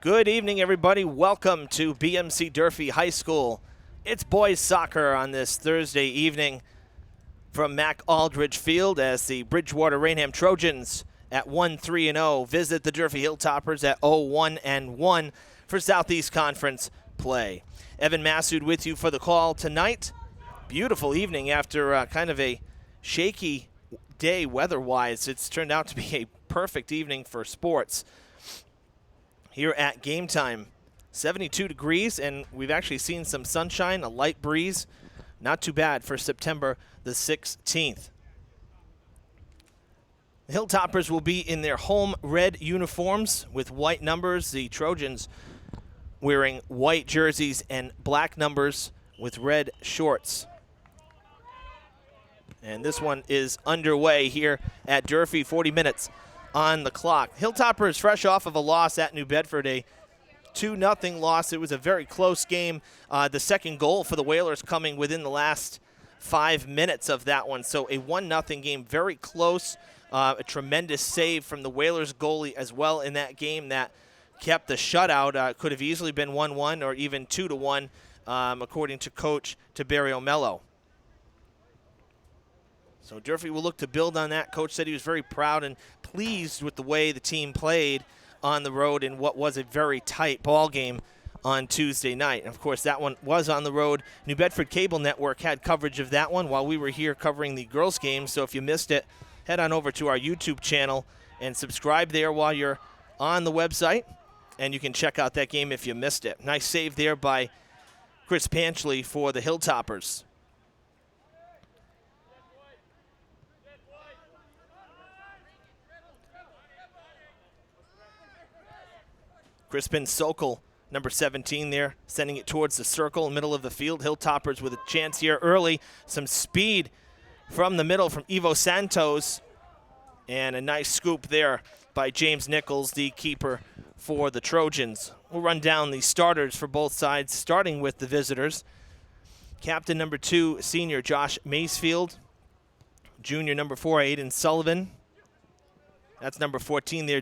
Good evening, everybody. Welcome to BMC Durfee High School. It's boys soccer on this Thursday evening from Mac Aldridge Field as the Bridgewater-Raynham Trojans at 1-3-0 visit the Durfee Hilltoppers at 0-1-1 for Southeast Conference play. Evan Massoud with you for the call tonight. Beautiful evening after kind of a shaky day weather-wise. It's turned out to be a perfect evening for sports here at game time. 72 degrees, and we've actually seen some sunshine, a light breeze. Not too bad for September the 16th. The Hilltoppers will be in their home red uniforms with white numbers. The Trojans wearing white jerseys and black numbers with red shorts. And this one is underway here at Durfee, 40 minutes on the clock. Hilltoppers fresh off of a loss at New Bedford, a 2-0 loss. It was a very close game. The second goal for the Whalers coming within the last 5 minutes of that one. So a 1-0 game, very close. A tremendous save from the Whalers goalie as well in that game that kept the shutout. Could have easily been 1-1 or even 2-1, according to Coach Tiberio Mello. So Durfee will look to build on that. Coach said he was very proud and pleased with the way the team played on the road in what was a very tight ball game on Tuesday night. And of course, that one was on the road. New Bedford Cable Network had coverage of that one while we were here covering the girls' game. So if you missed it, head on over to our YouTube channel and subscribe there while you're on the website, and you can check out that game if you missed it. Nice save there by Chris Panchley for the Hilltoppers. Crispin Sokol, number 17 there, sending it towards the circle, middle of the field. Hilltoppers with a chance here early. Some speed from the middle from Ivo Santos. And a nice scoop there by James Nichols, the keeper for the Trojans. We'll run down the starters for both sides, starting with the visitors. Captain number 2, senior Josh Macefield. Junior number 4, Aiden Sullivan. That's number 14 there,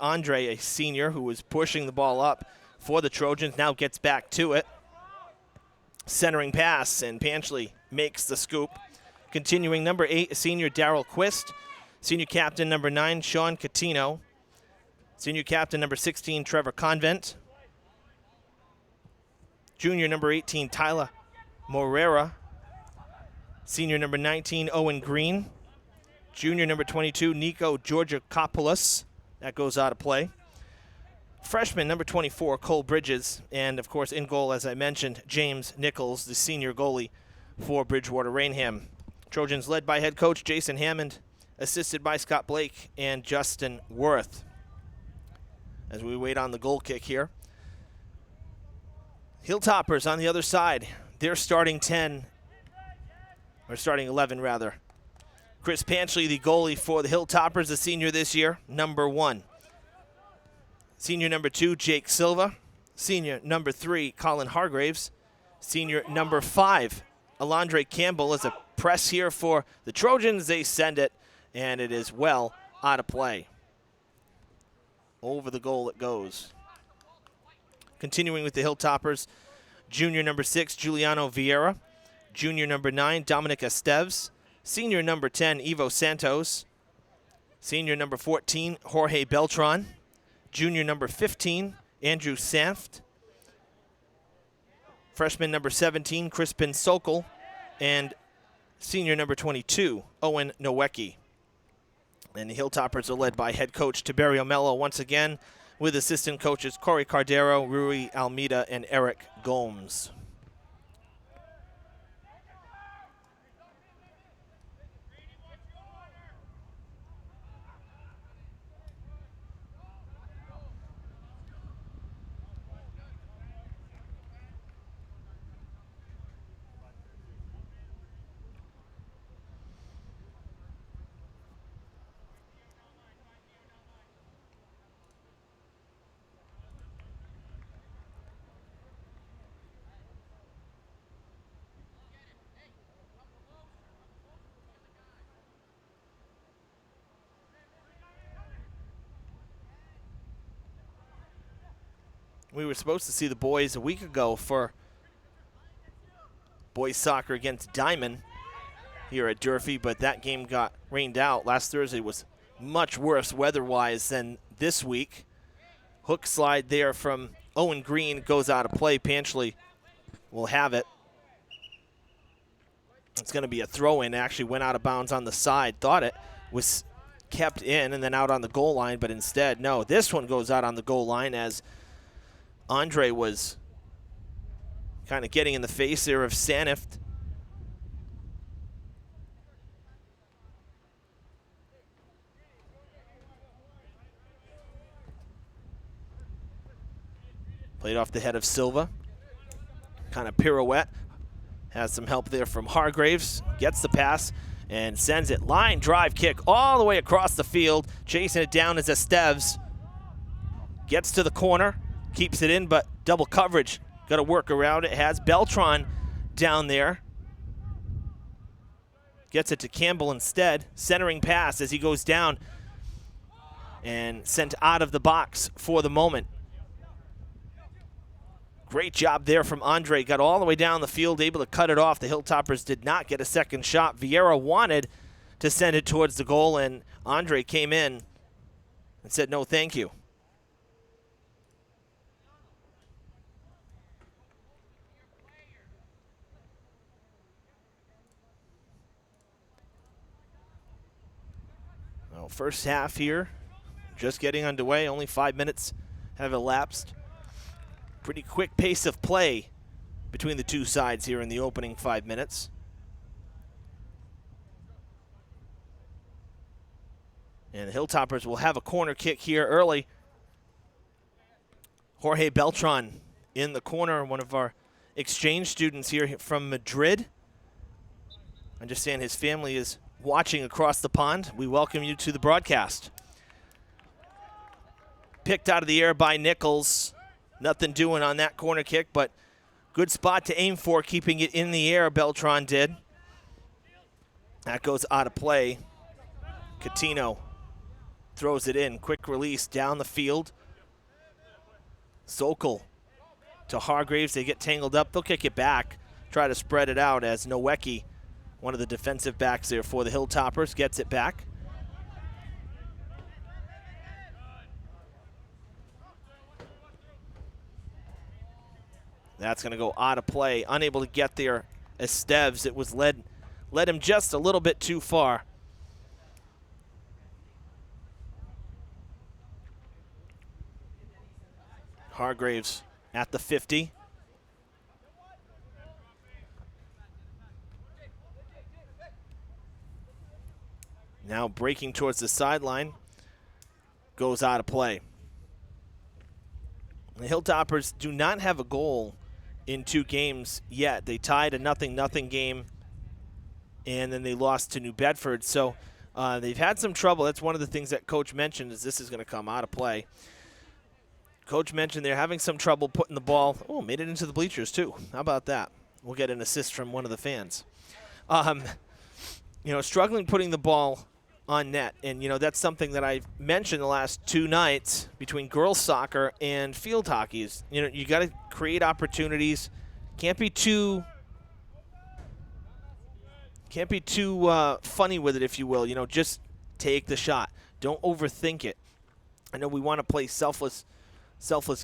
Andre, a senior who was pushing the ball up for the Trojans, now gets back to it. Centering pass, and Panchley makes the scoop. Continuing, number 8, senior Darrell Quist. Senior captain number 9, Sean Catino. Senior captain number 16, Trevor Convent. Junior number 18, Tyler Morera. Senior number 19, Owen Green. Junior number 22, Nico Georgakopoulos. That goes out of play. Freshman number 24, Cole Bridges. And, of course, in goal, as I mentioned, James Nichols, the senior goalie for Bridgewater-Raynham. Trojans led by head coach Jason Hammond, assisted by Scott Blake and Justin Worth. As we wait on the goal kick here. Hilltoppers on the other side. They're starting 10, or starting 11 rather. Chris Panchley, the goalie for the Hilltoppers, the senior this year, number 1. Senior number 2, Jake Silva. Senior number 3, Colin Hargraves. Senior number 5, Alondre Campbell. As a press here for the Trojans, they send it, and it is well out of play. Over the goal it goes. Continuing with the Hilltoppers, junior number 6, Giuliano Vieira. Junior number 9, Dominic Esteves. Senior number 10, Ivo Santos. Senior number 14, Jorge Beltran. Junior number 15, Andrew Sanft. Freshman number 17, Crispin Sokol. And senior number 22, Owen Nowecki. And the Hilltoppers are led by head coach Tiberio Mello once again, with assistant coaches Corey Cardero, Rui Almeida, and Eric Gomes. We were supposed to see the boys a week ago for boys soccer against Diamond here at Durfee, but that game got rained out. Last Thursday was much worse weather-wise than this week. Hook slide there from Owen Green goes out of play. Panchley will have it. It's going to be a throw-in. Actually went out of bounds on the side. Thought it was kept in and then out on the goal line, but instead, no. This one goes out on the goal line as Andre was kind of getting in the face there of Sanift. Played off the head of Silva. Kind of pirouette. Has some help there from Hargraves. Gets the pass and sends it. Line drive kick all the way across the field. Chasing it down is Esteves. Gets to the corner. Keeps it in, but double coverage. Got to work around it. Has Beltran down there. Gets it to Campbell instead. Centering pass as he goes down and sent out of the box for the moment. Great job there from Andre. Got all the way down the field, able to cut it off. The Hilltoppers did not get a second shot. Vieira wanted to send it towards the goal, and Andre came in and said, no, thank you. Well, first half here, just getting underway. Only 5 minutes have elapsed. Pretty quick pace of play between the two sides here in the opening 5 minutes. And the Hilltoppers will have a corner kick here early. Jorge Beltran in the corner, one of our exchange students here from Madrid. I understand his family is watching across the pond. We welcome you to the broadcast. Picked out of the air by Nichols. Nothing doing on that corner kick, but good spot to aim for, keeping it in the air, Beltran did. That goes out of play. Catino throws it in. Quick release down the field. Sokol to Hargraves. They get tangled up. They'll kick it back. Try to spread it out as Nowecki, one of the defensive backs there for the Hilltoppers, gets it back. That's going to go out of play. Unable to get there. Esteves, it was led him just a little bit too far. Hargraves at the 50. Now breaking towards the sideline. Goes out of play. The Hilltoppers do not have a goal in 2 games yet. They tied a 0-0 game, and then they lost to New Bedford. So they've had some trouble. That's one of the things that Coach mentioned is this is going to come out of play. Coach mentioned they're having some trouble putting the ball. Oh, made it into the bleachers too. How about that? We'll get an assist from one of the fans. Struggling putting the ball on net. And, that's something that I've mentioned the last 2 nights between girls soccer and field hockey is, you got to create opportunities. Can't be too funny with it, if you will. Just take the shot. Don't overthink it. I know we want to play selfless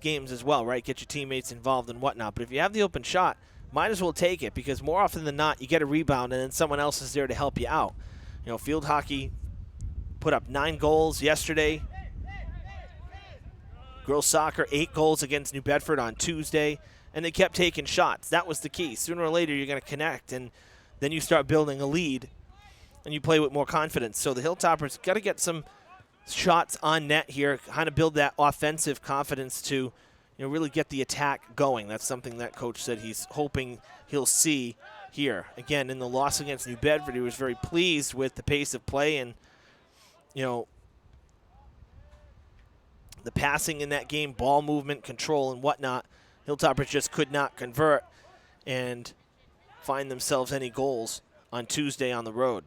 games as well, right? Get your teammates involved and whatnot. But if you have the open shot, might as well take it because more often than not, you get a rebound and then someone else is there to help you out. Field hockey put up 9 goals yesterday. Girls soccer, 8 goals against New Bedford on Tuesday, and they kept taking shots. That was the key. Sooner or later, you're going to connect, and then you start building a lead, and you play with more confidence. So the Hilltoppers got to get some shots on net here, kind of build that offensive confidence to really get the attack going. That's something that Coach said he's hoping he'll see here. Again, in the loss against New Bedford, he was very pleased with the pace of play and the passing in that game, ball movement, control, and whatnot. Hilltoppers just could not convert and find themselves any goals on Tuesday on the road.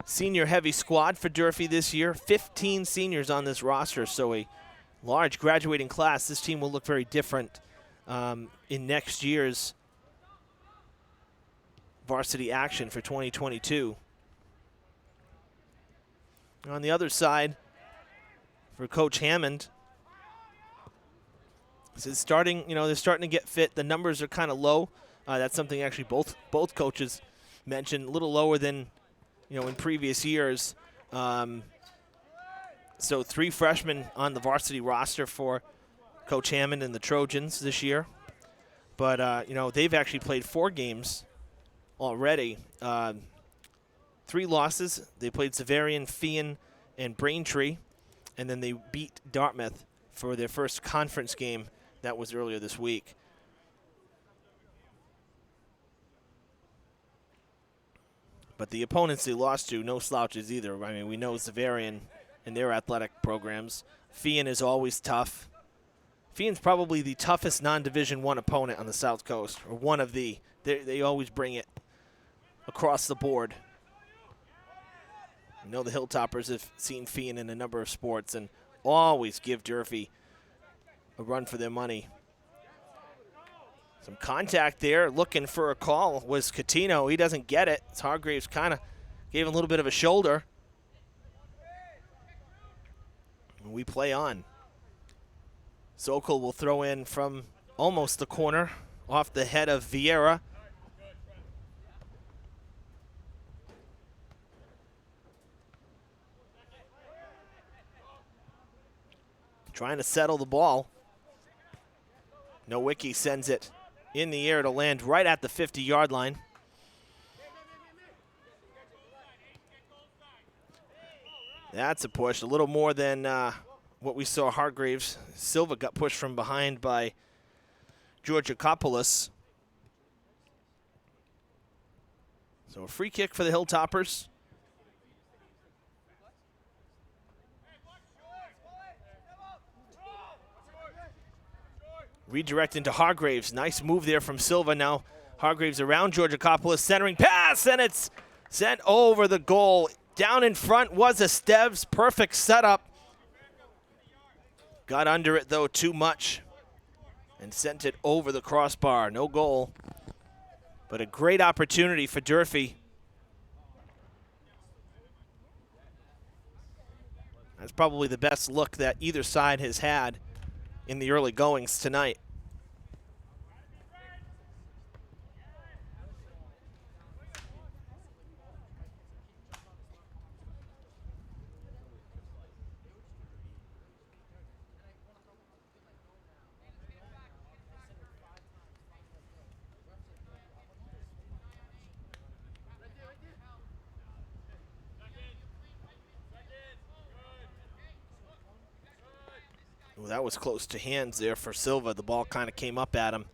Senior heavy squad for Durfee this year. 15 seniors on this roster, so a large graduating class. This team will look very different in next year's varsity action for 2022. On the other side, for Coach Hammond, this is starting. They're starting to get fit. The numbers are kind of low. That's something actually both coaches mentioned. A little lower than in previous years. So 3 freshmen on the varsity roster for Coach Hammond and the Trojans this year. But they've actually played 4 games already. 3 losses. They played Severian, Feehan, and Braintree, and then they beat Dartmouth for their first conference game. That was earlier this week. But the opponents they lost to, no slouches either. I mean, we know Severian and their athletic programs. Feehan is always tough. Feehan's probably the toughest non-Division I opponent on the South Coast, or one of the. They always bring it across the board. You know the Hilltoppers have seen Feehan in a number of sports and always give Durfee a run for their money. Some contact there, looking for a call, was Catino. He doesn't get it. Hargraves kind of gave him a little bit of a shoulder. And we play on. Sokol will throw in from almost the corner, off the head of Vieira. Trying to settle the ball. Nowicki sends it in the air to land right at the 50-yard line. That's a push, a little more than what we saw Hargraves. Silva got pushed from behind by Georgakopoulos. So a free kick for the Hilltoppers. Redirect into Hargraves. Nice move there from Silva. Now Hargraves around Georgakopoulos, centering pass, and it's sent over the goal. Down in front was Esteves. Perfect setup. Got under it, though, too much and sent it over the crossbar. No goal, but a great opportunity for Durfee. That's probably the best look that either side has had in the early goings tonight. Well, that was close to hands there for Silva. The ball kind of came up at him.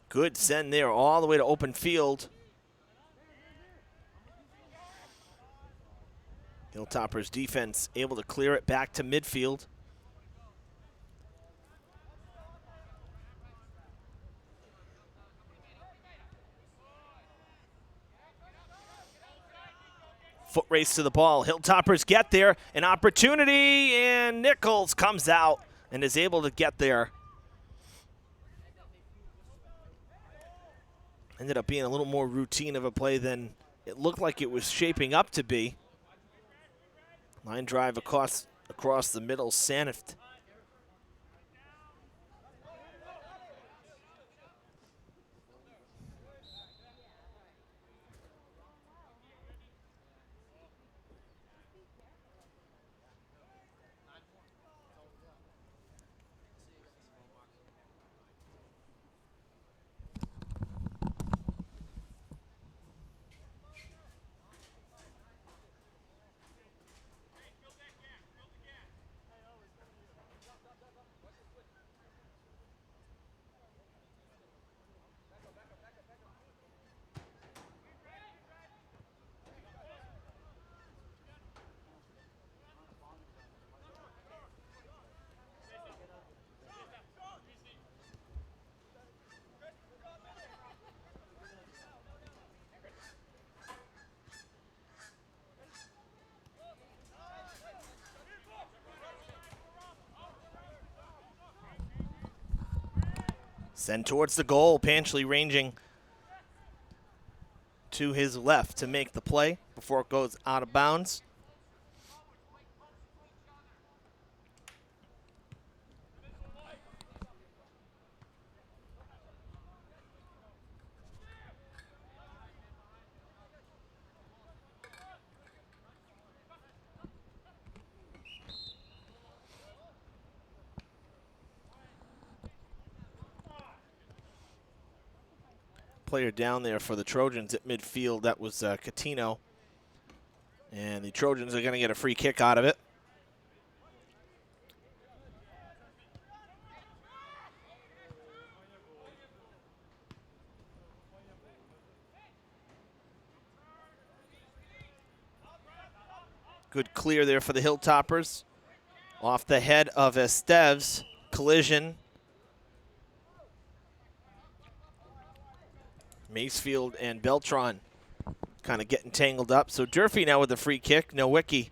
Good send there all the way to open field. Hilltoppers defense able to clear it back to midfield. Foot race to the ball. Hilltoppers get there. An opportunity, and Nichols comes out and is able to get there. Ended up being a little more routine of a play than it looked like it was shaping up to be. Line drive across the middle, Sanift. Send towards the goal. Panchley ranging to his left to make the play before it goes out of bounds. Player down there for the Trojans at midfield. That was Catino. And the Trojans are going to get a free kick out of it. Good clear there for the Hilltoppers. Off the head of Esteves. Collision. Macefield and Beltran kind of getting tangled up. So Durfee now with the free kick. Nowicki.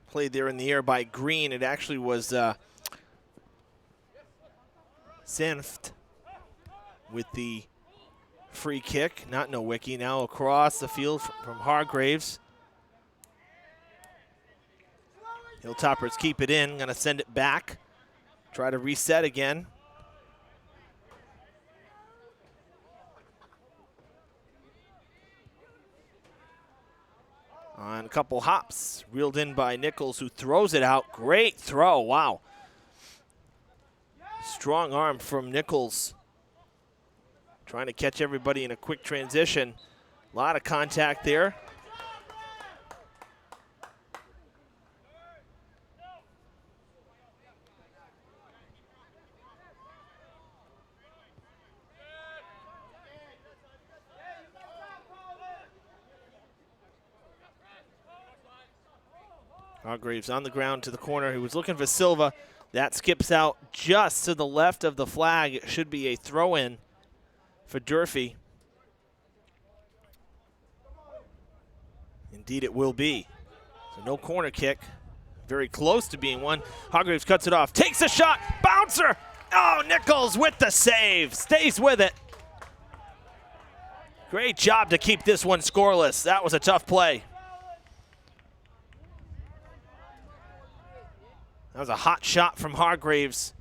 Played there in the air by Green. It actually was Senft with the free kick. Not Nowicki. Now across the field from Hargraves. Hilltoppers keep it in. Going to send it back. Try to reset again. On a couple hops. Reeled in by Nichols, who throws it out. Great throw. Wow. Strong arm from Nichols. Trying to catch everybody in a quick transition. A lot of contact there. Hargraves on the ground to the corner. He was looking for Silva. That skips out just to the left of the flag. It should be a throw-in for Durfee. Indeed, it will be. So no corner kick. Very close to being one. Hargraves cuts it off. Takes a shot. Bouncer. Oh, Nichols with the save. Stays with it. Great job to keep this one scoreless. That was a tough play. That was a hot shot from Hargraves.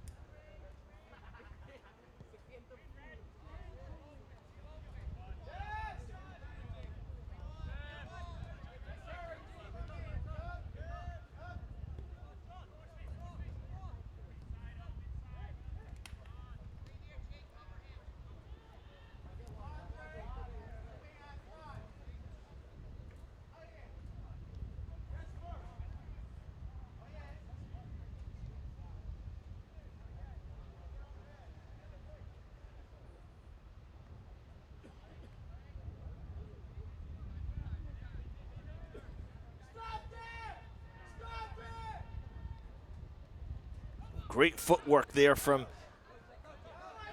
Great footwork there from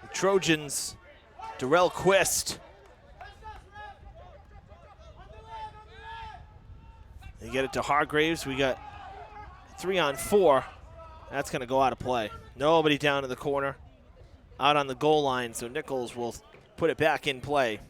the Trojans. Darrell Quist. They get it to Hargraves. We got 3-on-4. That's going to go out of play. Nobody down in the corner. Out on the goal line, so Nichols will put it back in play.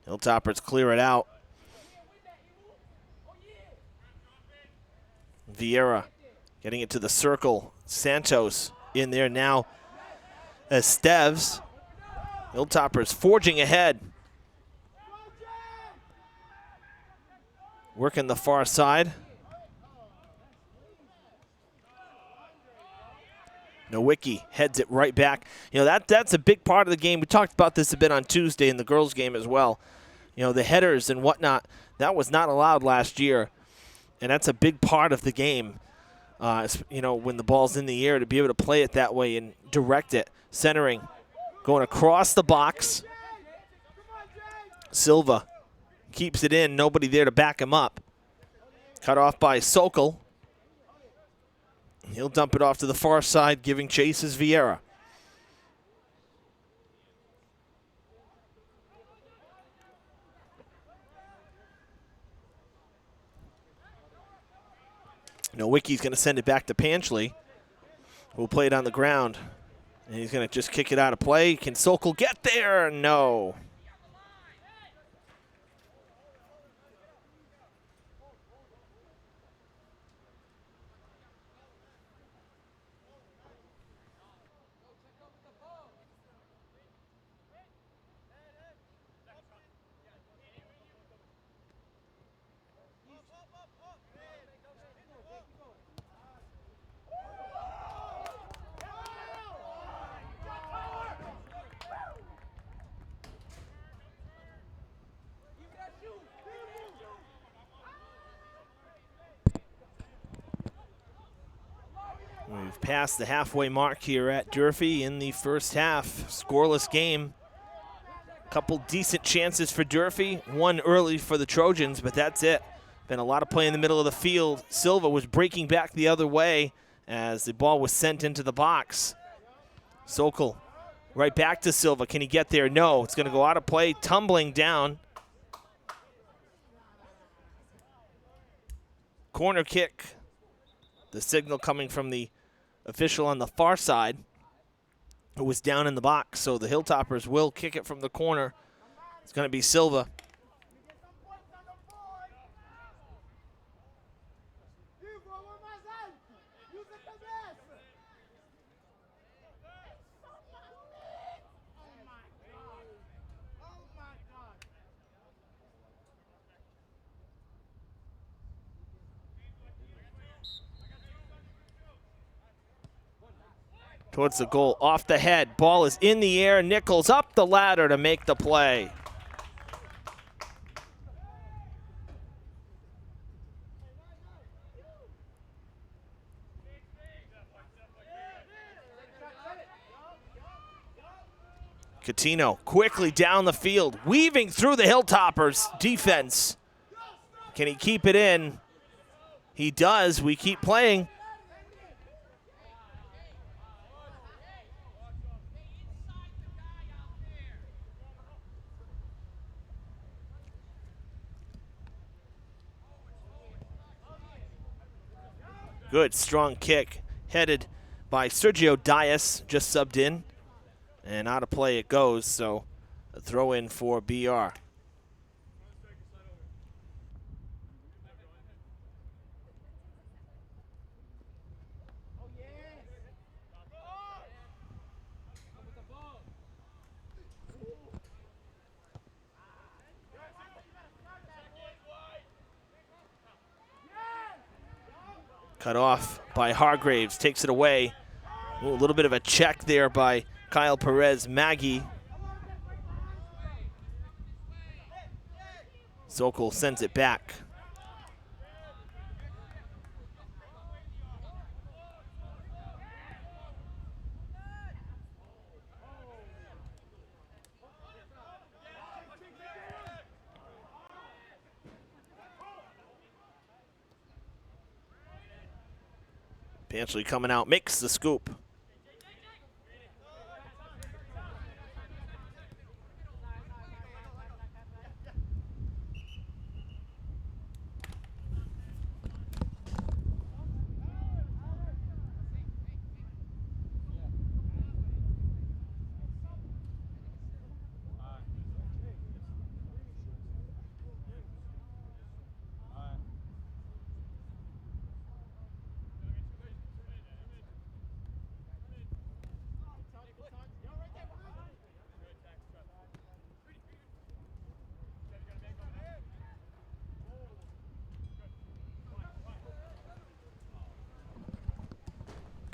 Hilltoppers clear it out. Vieira getting it to the circle. Santos in there now. Esteves Hilltoppers forging ahead. Working the far side. Nowicki heads it right back. You know, that's a big part of the game. We talked about this a bit on Tuesday in the girls' game as well. You know, the headers and whatnot, that was not allowed last year. And that's a big part of the game. You know, when the ball's in the air, to be able to play it that way and direct it. Centering, going across the box. Silva keeps it in. Nobody there to back him up. Cut off by Sokol. He'll dump it off to the far side, giving chases Vieira. Nowicki's going to send it back to Panchley, who'll play it on the ground. And he's going to just kick it out of play. Can Sokol get there? No. We've passed the halfway mark here at Durfee in the first half. Scoreless game. Couple decent chances for Durfee. One early for the Trojans, but that's it. Been a lot of play in the middle of the field. Silva was breaking back the other way as the ball was sent into the box. Sokol right back to Silva. Can he get there? No. It's going to go out of play, tumbling down. Corner kick. The signal coming from the official on the far side, who was down in the box. So the Hilltoppers will kick it from the corner. It's going to be Silva. Towards the goal, off the head. Ball is in the air. Nichols up the ladder to make the play. Coutinho quickly down the field, weaving through the Hilltoppers defense. Can he keep it in? He does. We keep playing. Good, strong kick, headed by Sergio Dias, just subbed in. And out of play it goes, so a throw in for BR. Cut off by Hargraves, takes it away. Ooh, a little bit of a check there by Kyle Perez Maggie. Sokol sends it back. Panchley coming out, makes the scoop.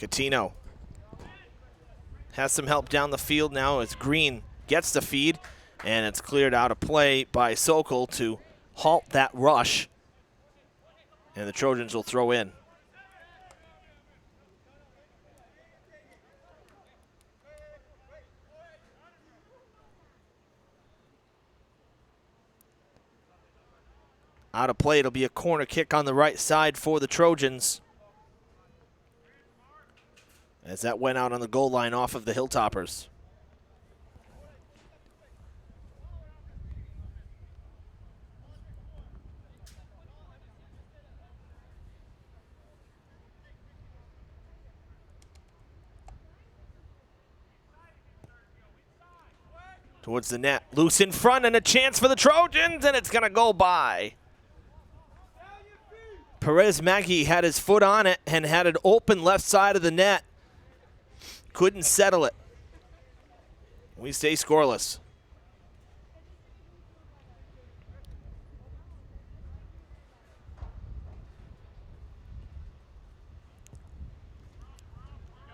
Catino has some help down the field now as Green gets the feed, and it's cleared out of play by Sokol to halt that rush. And the Trojans will throw in. Out of play, it'll be a corner kick on the right side for the Trojans, as that went out on the goal line off of the Hilltoppers. Towards the net, loose in front, and a chance for the Trojans, and it's gonna go by. Perez Maggi had his foot on it and had it open left side of the net. Couldn't settle it. We stay scoreless.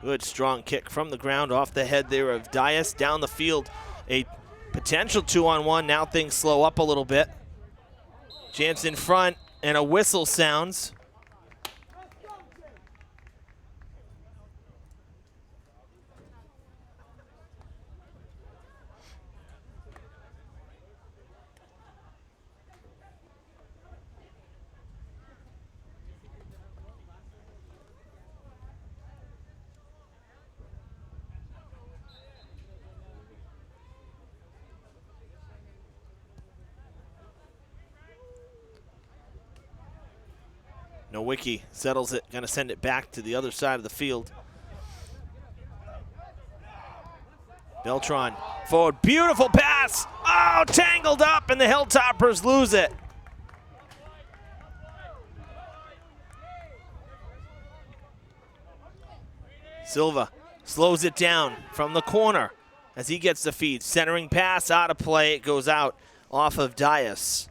Good strong kick from the ground off the head there of Dias down the field. A potential 2-on-1. Now things slow up a little bit. Chance in front, and a whistle sounds. Nowicki settles it, gonna send it back to the other side of the field. Beltran forward, beautiful pass. Oh, tangled up, and the Hilltoppers lose it. Silva slows it down from the corner as he gets the feed. Centering pass out of play, it goes out off of Dias.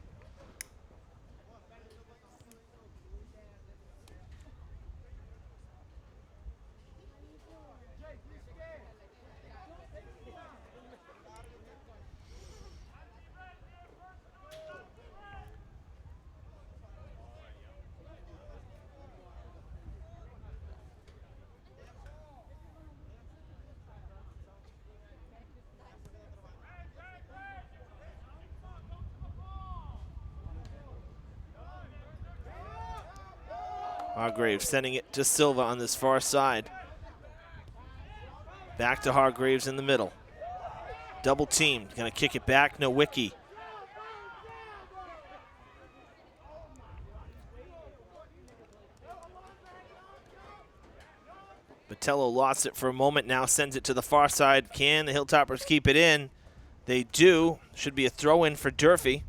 Hargraves sending it to Silva on this far side. Back to Hargraves in the middle. Double teamed, gonna kick it back, Nowicki. Botello lost it for a moment, now sends it to the far side. Can the Hilltoppers keep it in? They do. Should be a throw in for Durfee.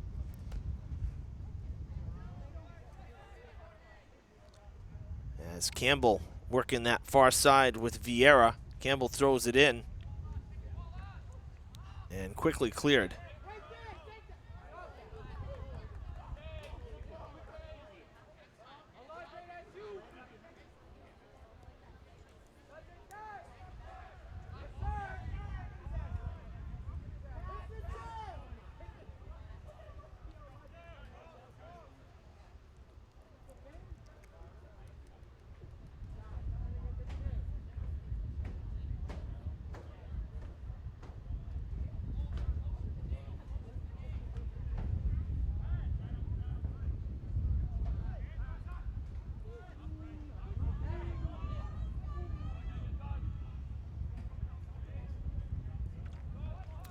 As Campbell working that far side with Vieira. Campbell throws it in and quickly cleared.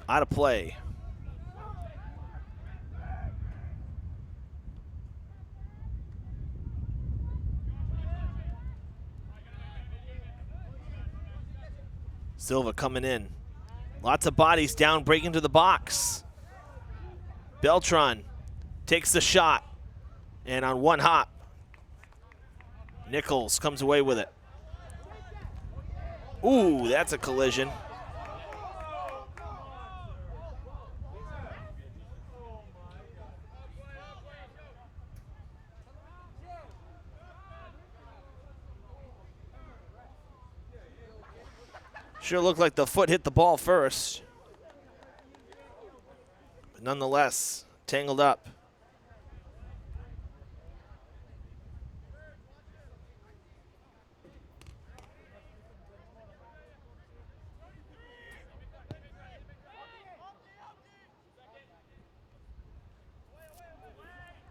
Out of play. Silva coming in. Lots of bodies down, breaking to the box. Beltran takes the shot, and on one hop, Nichols comes away with it. Ooh, that's a collision. Sure looked like the foot hit the ball first. But nonetheless, tangled up.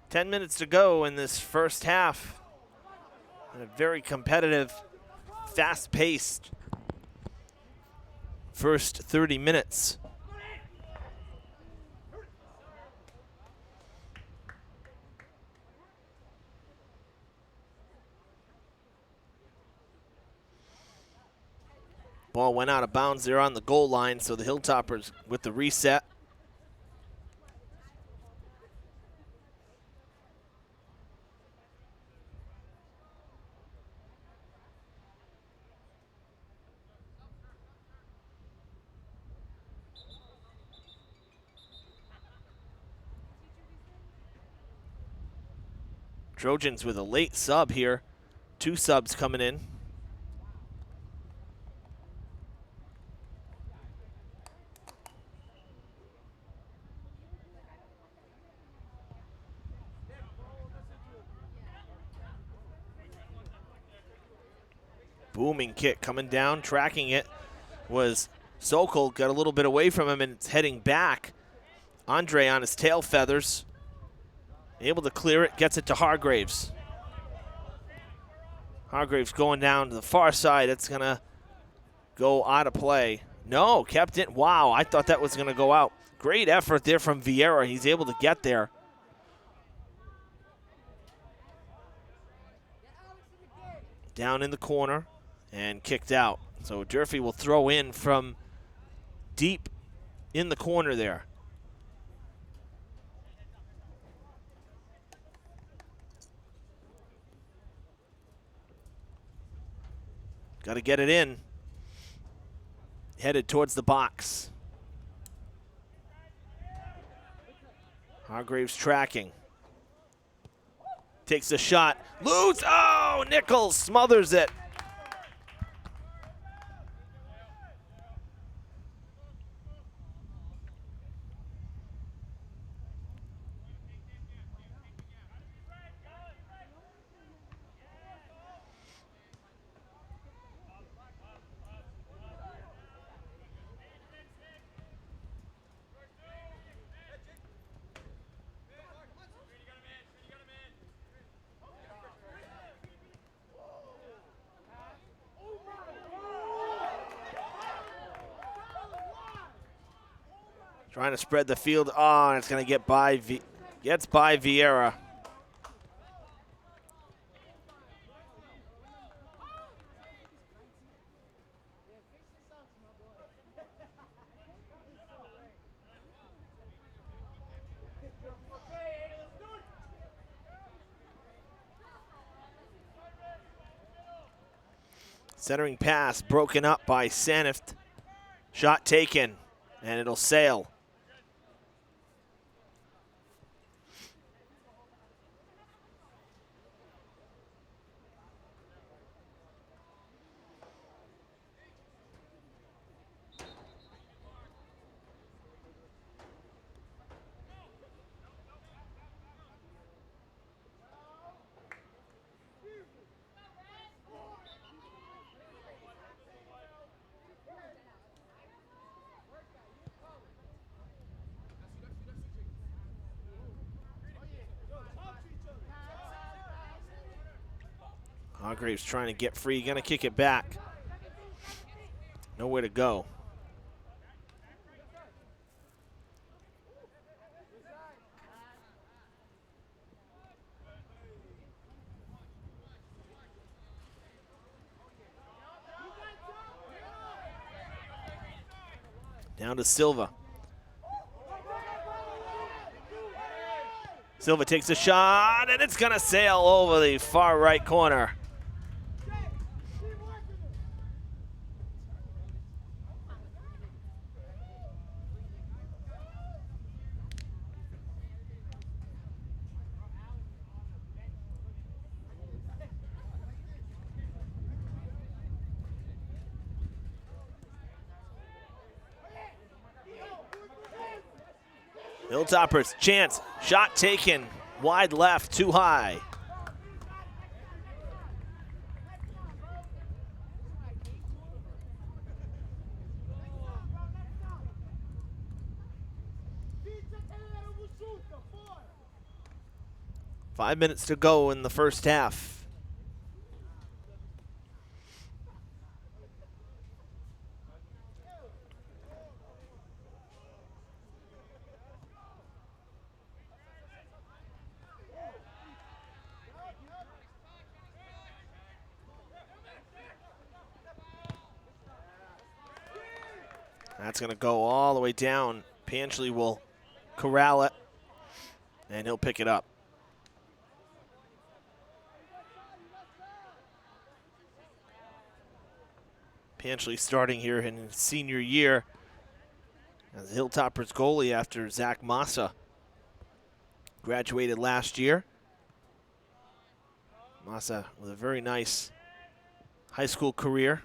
Ten minutes to go in this first half. And a very competitive, fast-paced first 30 minutes. Ball went out of bounds there on the goal line, so the Hilltoppers with the reset. Trojans with a late sub here. 2 subs coming in. Booming kick coming down, tracking it was Sokol. Got a little bit away from him and it's heading back. Andre on his tail feathers. Able to clear it, gets it to Hargraves. Hargraves going down to the far side. It's going to go out of play. No, kept it. Wow, I thought that was going to go out. Great effort there from Vieira. He's able to get there. Down in the corner and kicked out. So Durfee will throw in from deep in the corner there. Got to get it in. Headed towards the box. Hargraves tracking. Takes a shot. Loose. Oh, Nichols smothers it. Trying to spread the field. Oh, and it's going to get by. Gets by Vieira. Centering pass broken up by Sanift. Shot taken, and it'll sail. Hargraves trying to get free, gonna kick it back. Nowhere to go. Down to Silva. Silva takes a shot, and it's gonna sail over the far right corner. Hilltoppers, chance, shot taken, wide left, too high. Five minutes to go in the first half. That's going to go all the way down. Panchley will corral it, and he'll pick it up. Panchley starting here in his senior year as the Hilltoppers goalie after Zach Massa graduated last year. Massa with a very nice high school career.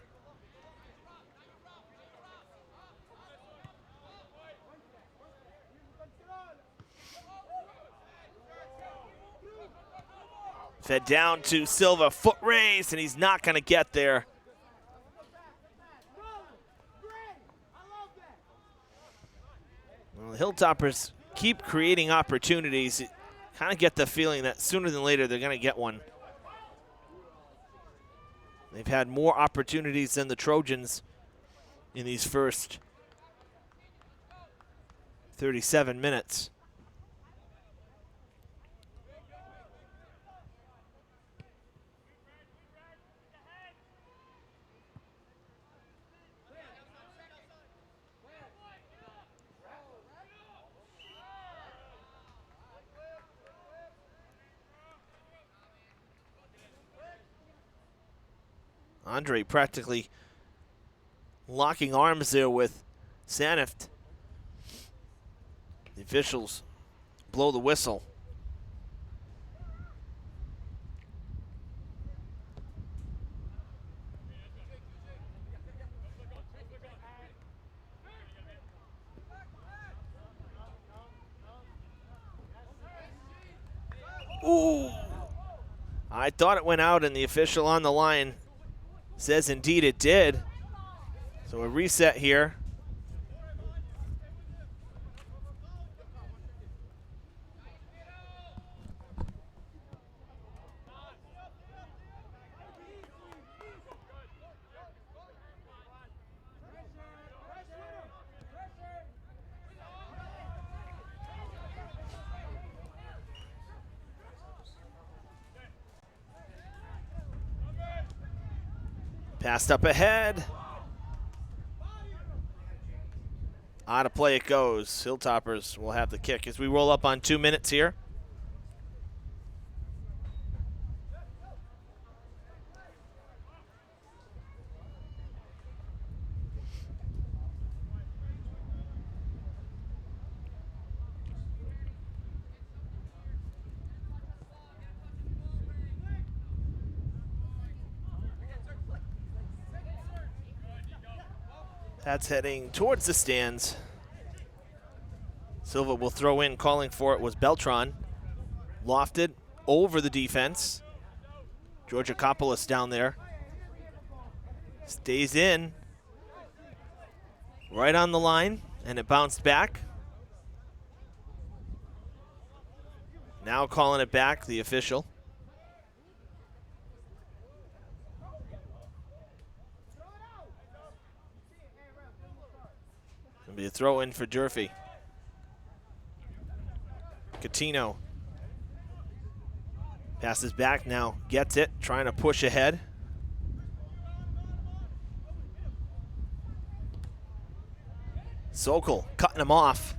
Fed down to Silva, foot race, and he's not going to get there. Well, the Hilltoppers keep creating opportunities. Kind of get the feeling that sooner than later they're going to get one. They've had more opportunities than the Trojans in these first 37 minutes. Andre practically locking arms there with Sanift. The officials blow the whistle. Ooh! I thought it went out, and the official on the line says indeed it did. So a reset here. Passed up ahead. Out of play it goes. Hilltoppers will have the kick as we roll up on 2 minutes here. That's heading towards the stands. Silva will throw in, calling for it was Beltran. Lofted over the defense. Georgakopoulos down there. Stays in. Right on the line, and it bounced back. Now calling it back, the official. It'll be a throw in for Durfee. Catino passes back now, gets it, trying to push ahead. Sokol cutting him off.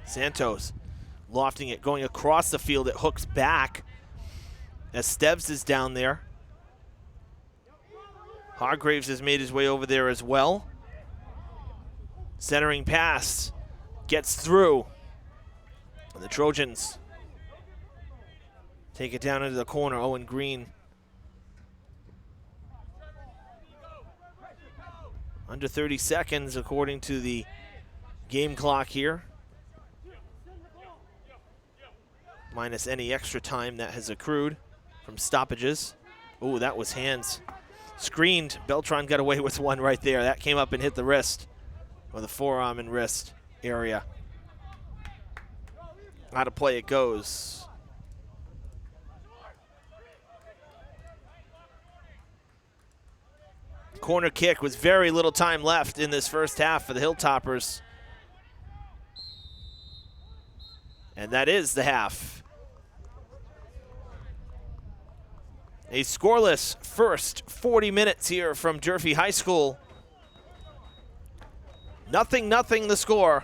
Santos lofting it, going across the field. It hooks back as Steves is down there. Hargraves has made his way over there as well. Centering pass gets through. And the Trojans take it down into the corner. Owen Green Under 30 seconds according to the game clock here. Minus any extra time that has accrued from stoppages. Oh, that was hands. Screened. Beltran got away with one right there. That came up and hit the wrist, or the forearm and wrist area. Out of play it goes. Corner kick with very little time left in this first half for the Hilltoppers. And that is the half. A scoreless first 40 minutes here from Durfee High School. 0-0 the score.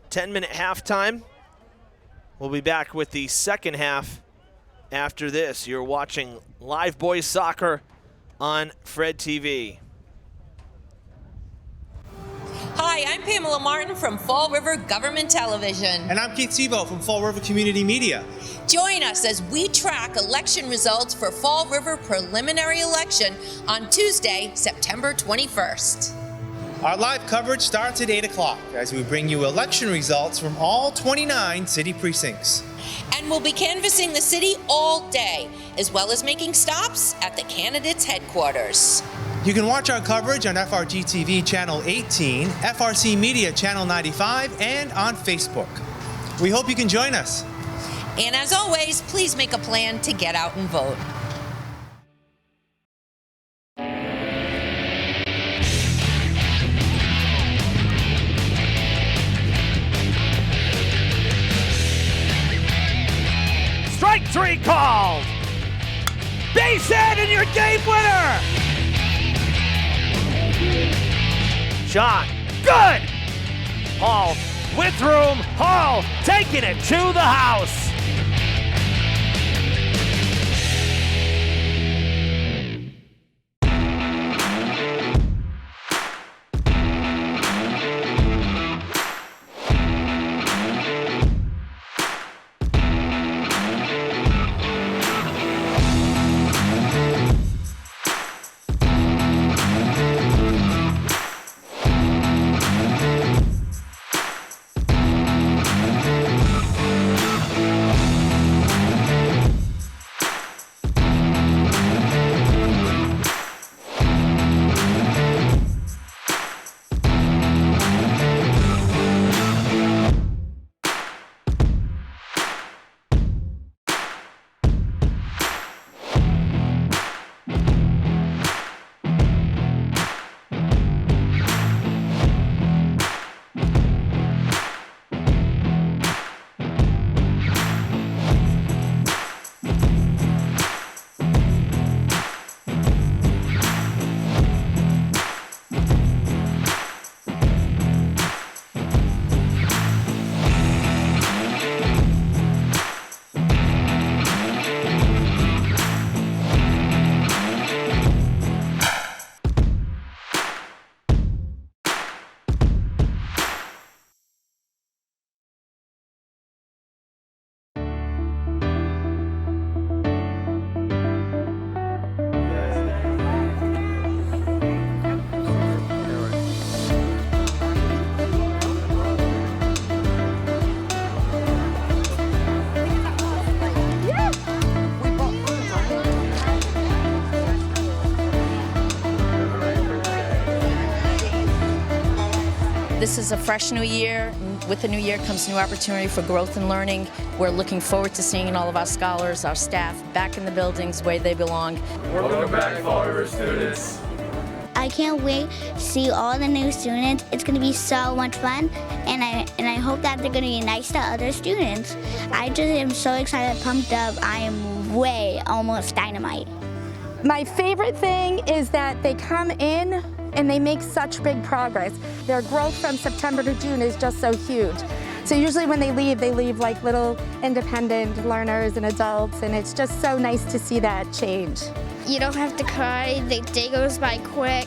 10-minute halftime. We'll be back with the second half after this. You're watching live boys soccer on Fred TV. Hi, I'm Pamela Martin from Fall River Government Television. And I'm Keith Sebo from Fall River Community Media. Join us as we track election results for Fall River preliminary election on Tuesday, September 21st. Our live coverage starts at 8 o'clock as we bring you election results from all 29 city precincts. And we'll be canvassing the city all day, as well as making stops at the candidates' headquarters. You can watch our coverage on FRG-TV Channel 18, FRC Media Channel 95, and on Facebook. We hope you can join us. And as always, please make a plan to get out and vote. Strike three called. Base hit and your game winner. Shot, good. Hall with room. Hall taking it to the house. This is a fresh new year. With the new year comes new opportunity for growth and learning. We're looking forward to seeing all of our scholars, our staff, back in the buildings where they belong. Welcome back, Fall River students. I can't wait to see all the new students. It's going to be so much fun, and I hope that they're going to be nice to other students. I just am so excited, pumped up. I am way almost dynamite. My favorite thing is that they come in and they make such big progress. Their growth from September to June is just so huge. So usually when they leave like little independent learners and adults, and it's just so nice to see that change. You don't have to cry. The day goes by quick,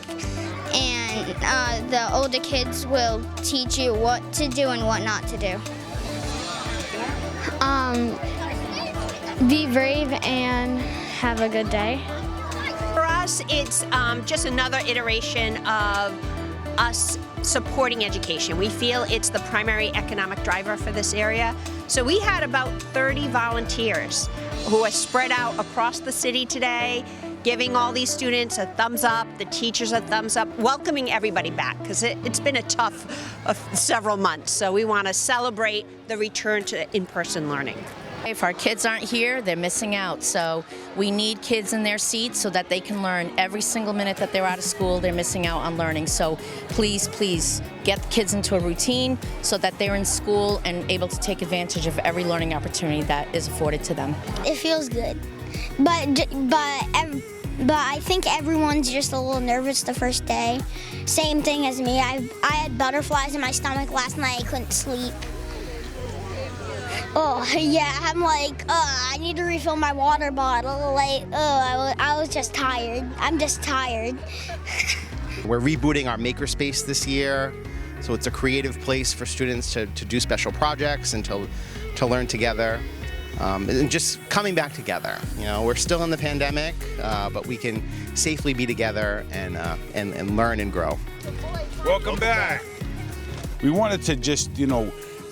and the older kids will teach you what to do and what not to do. Be brave and have a good day. For us, it's just another iteration of us supporting education. We feel it's the primary economic driver for this area. So we had about 30 volunteers who are spread out across the city today, giving all these students a thumbs up, the teachers a thumbs up, welcoming everybody back, because it's been a tough several months. So we want to celebrate the return to in-person learning. If our kids aren't here, they're missing out. So we need kids in their seats so that they can learn. Every single minute that they're out of school, they're missing out on learning. So please, please get the kids into a routine so that they're in school and able to take advantage of every learning opportunity that is afforded to them. It feels good, but I think everyone's just a little nervous the first day. Same thing as me. I had butterflies in my stomach last night. I couldn't sleep. Oh, yeah, I'm like, I need to refill my water bottle. Like, I was just tired. I'm just tired. We're rebooting our makerspace this year, so it's a creative place for students to do special projects and to learn together. And just coming back together. You know, we're still in the pandemic, but we can safely be together and learn and grow. Welcome back. We wanted to just,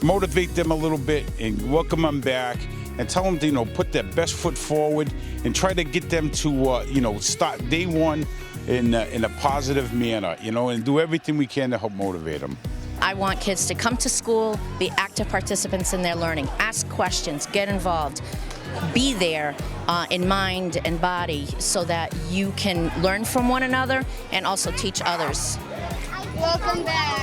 motivate them a little bit and welcome them back and tell them to, put their best foot forward and try to get them to, start day one in a positive manner, and do everything we can to help motivate them. I want kids to come to school, be active participants in their learning, ask questions, get involved, be there in mind and body so that you can learn from one another and also teach others. Welcome back.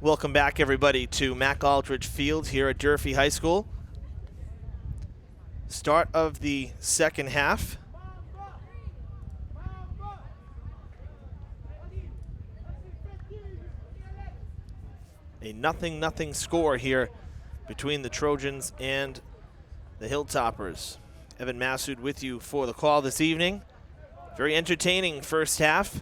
Welcome back, everybody, to Mac Aldridge Field here at Durfee High School. Start of the second half. A 0-0 score here between the Trojans and the Hilltoppers. Evan Massoud with you for the call this evening. Very entertaining first half.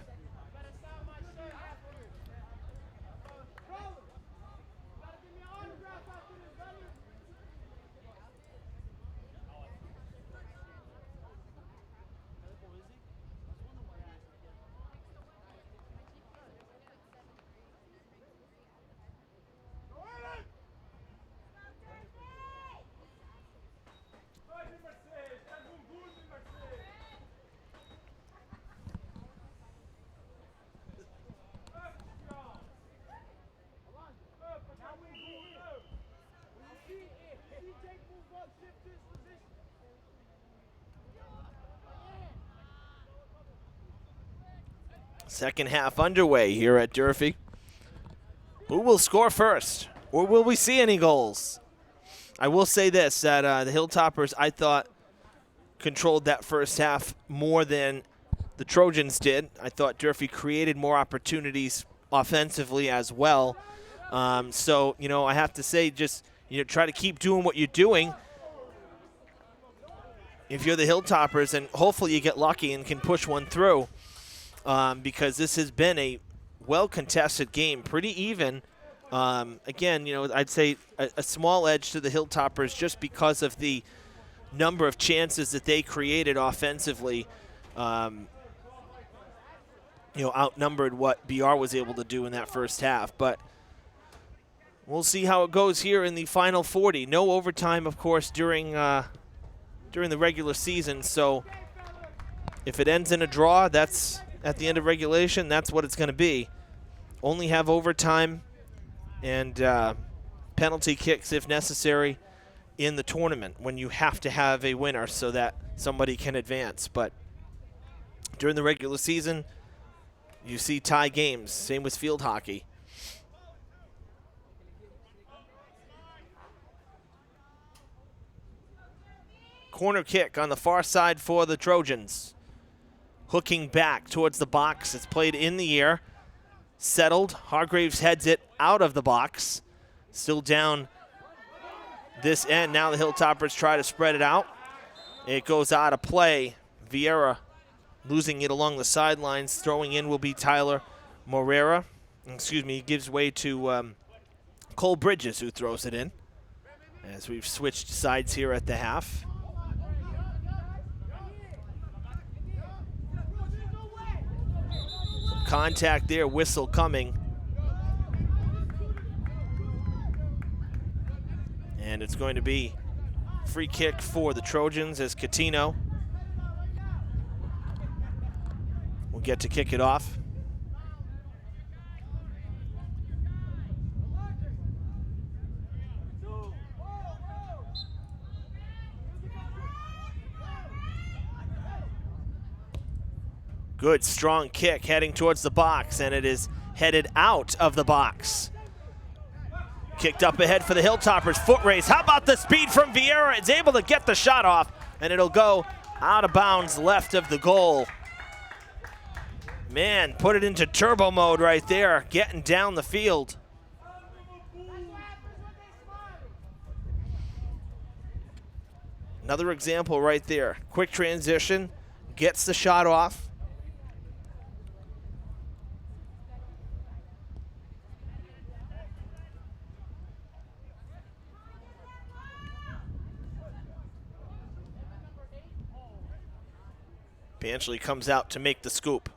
Second half underway here at Durfee. Who will score first? Or will we see any goals? I will say this, that the Hilltoppers, I thought, controlled that first half more than the Trojans did. I thought Durfee created more opportunities offensively as well. So, you know, I have to say, just, you know, try to keep doing what you're doing if you're the Hilltoppers, and hopefully you get lucky and can push one through, because this has been a well-contested game, pretty even. Again, you know, I'd say a small edge to the Hilltoppers just because of the number of chances that they created offensively. You know, outnumbered what BR was able to do in that first half. But we'll see how it goes here in the final 40. No overtime, of course, during the regular season. So if it ends in a draw, that's at the end of regulation, that's what it's going to be. Only have overtime and penalty kicks if necessary in the tournament when you have to have a winner so that somebody can advance. But during the regular season, you see tie games. Same with field hockey. Corner kick on the far side for the Trojans. Hooking back towards the box. It's played in the air. Settled. Hargraves heads it out of the box. Still down this end. Now the Hilltoppers try to spread it out. It goes out of play. Vieira losing it along the sidelines. Throwing in will be Tyler Morera. Excuse me, he gives way to Cole Bridges, who throws it in. As we've switched sides here at the half. Some contact there, whistle coming. And it's going to be free kick for the Trojans as Catino will get to kick it off. Good, strong kick heading towards the box, and it is headed out of the box. Kicked up ahead for the Hilltoppers, foot race. How about the speed from Vieira? It's able to get the shot off, and it'll go out of bounds left of the goal. Man, put it into turbo mode right there, getting down the field. Another example right there. Quick transition, gets the shot off. Panchley comes out to make the scoop.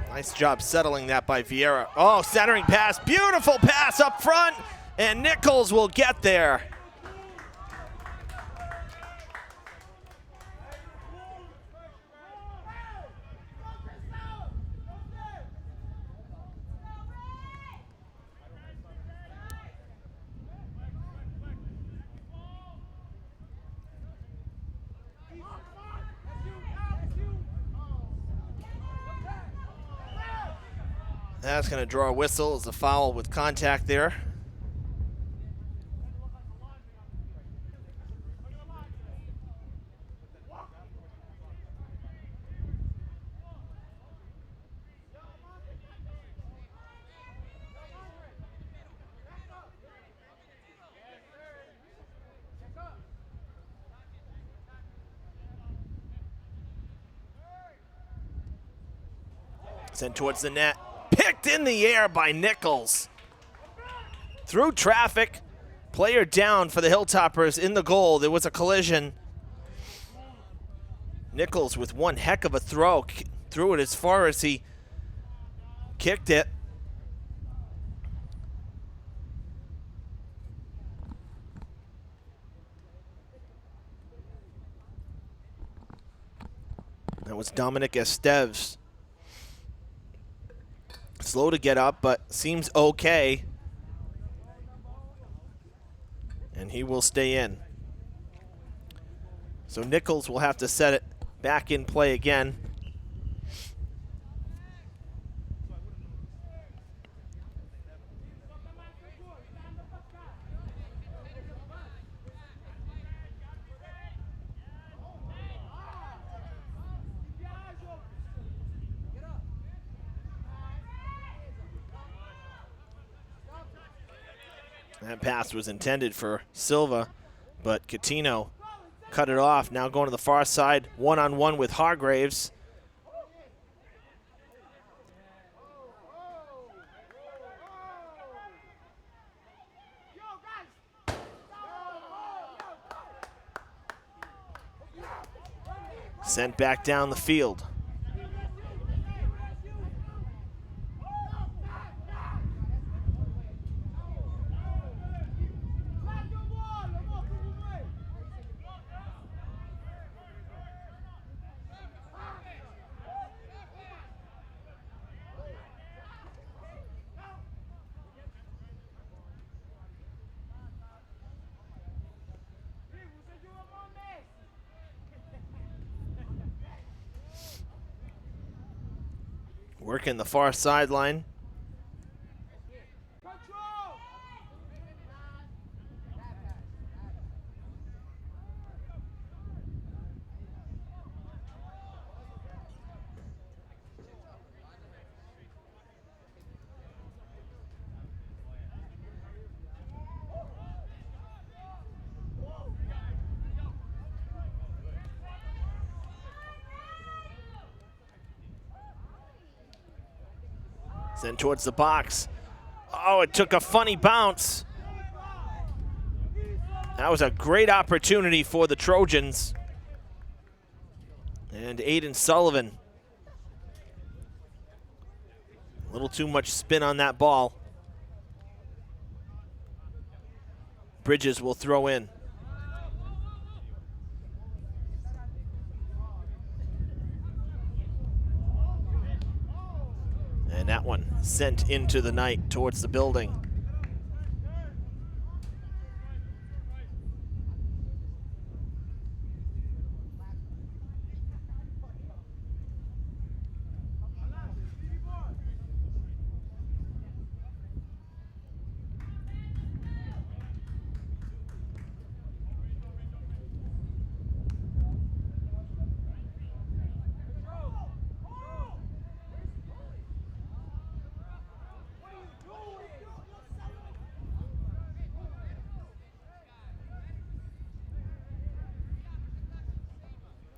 Nice job settling that by Vieira. Oh, centering pass, beautiful pass up front, and Nichols will get there. That's going to draw a whistle as a foul with contact there. Sent towards the net. Picked in the air by Nichols. Through traffic. Player down for the Hilltoppers in the goal. There was a collision. Nichols with one heck of a throw. Threw it as far as he kicked it. That was Dominic Esteves. Slow to get up, but seems okay. And he will stay in. So Nichols will have to set it back in play again. That pass was intended for Silva, but Catino cut it off. Now going to the far side, one-on-one with Hargraves. Sent back down the field. Working the far sideline. Then towards the box. Oh, it took a funny bounce. That was a great opportunity for the Trojans. And Aiden Sullivan. A little too much spin on that ball. Bridges will throw in. And that one sent into the night towards the building.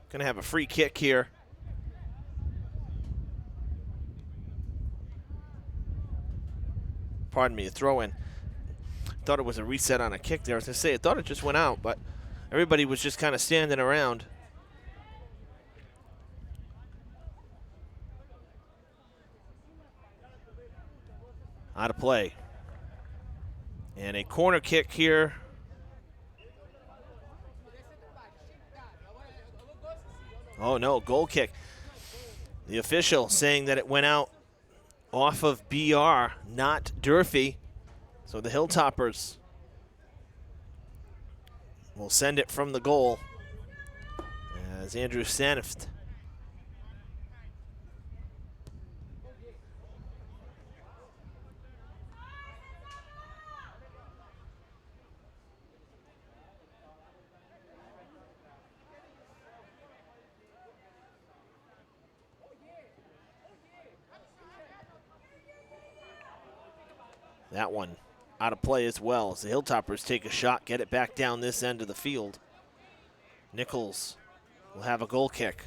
Gonna have a free kick here. Pardon me, a throw in. Thought it was a reset on a kick there. I was gonna say, I thought it just went out, but everybody was just kind of standing around. Out of play. And a corner kick here. Oh no, goal kick. The official saying that it went out off of BR, not Durfee. So the Hilltoppers will send it from the goal as Andrew Sanift. That one out of play as well as the Hilltoppers take a shot, get it back down this end of the field. Nichols will have a goal kick.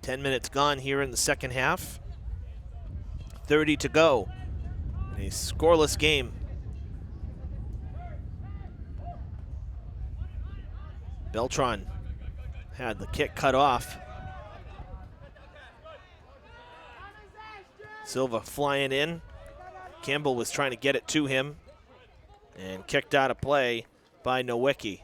Ten minutes gone here in the second half. 30 to go. A scoreless game. Beltran had the kick cut off. Silva flying in. Campbell was trying to get it to him and kicked out of play by Nowicki.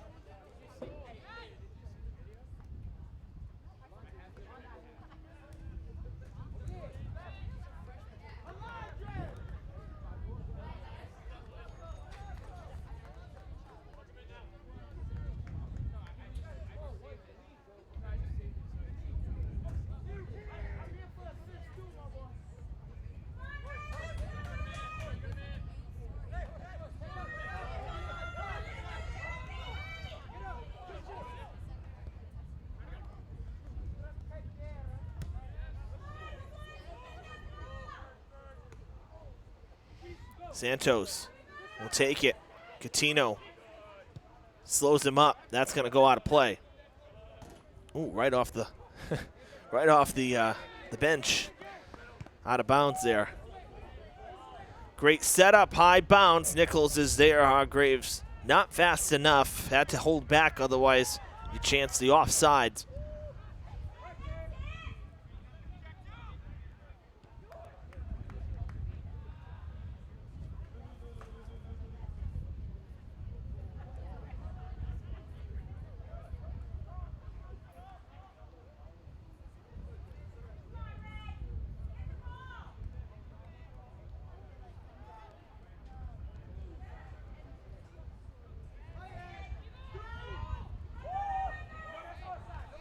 Santos will take it. Catino slows him up. That's going to go out of play. Ooh, right off the the bench. Out of bounds there. Great setup, high bounce. Nichols is there. Hargraves not fast enough. Had to hold back, otherwise you chance the offsides.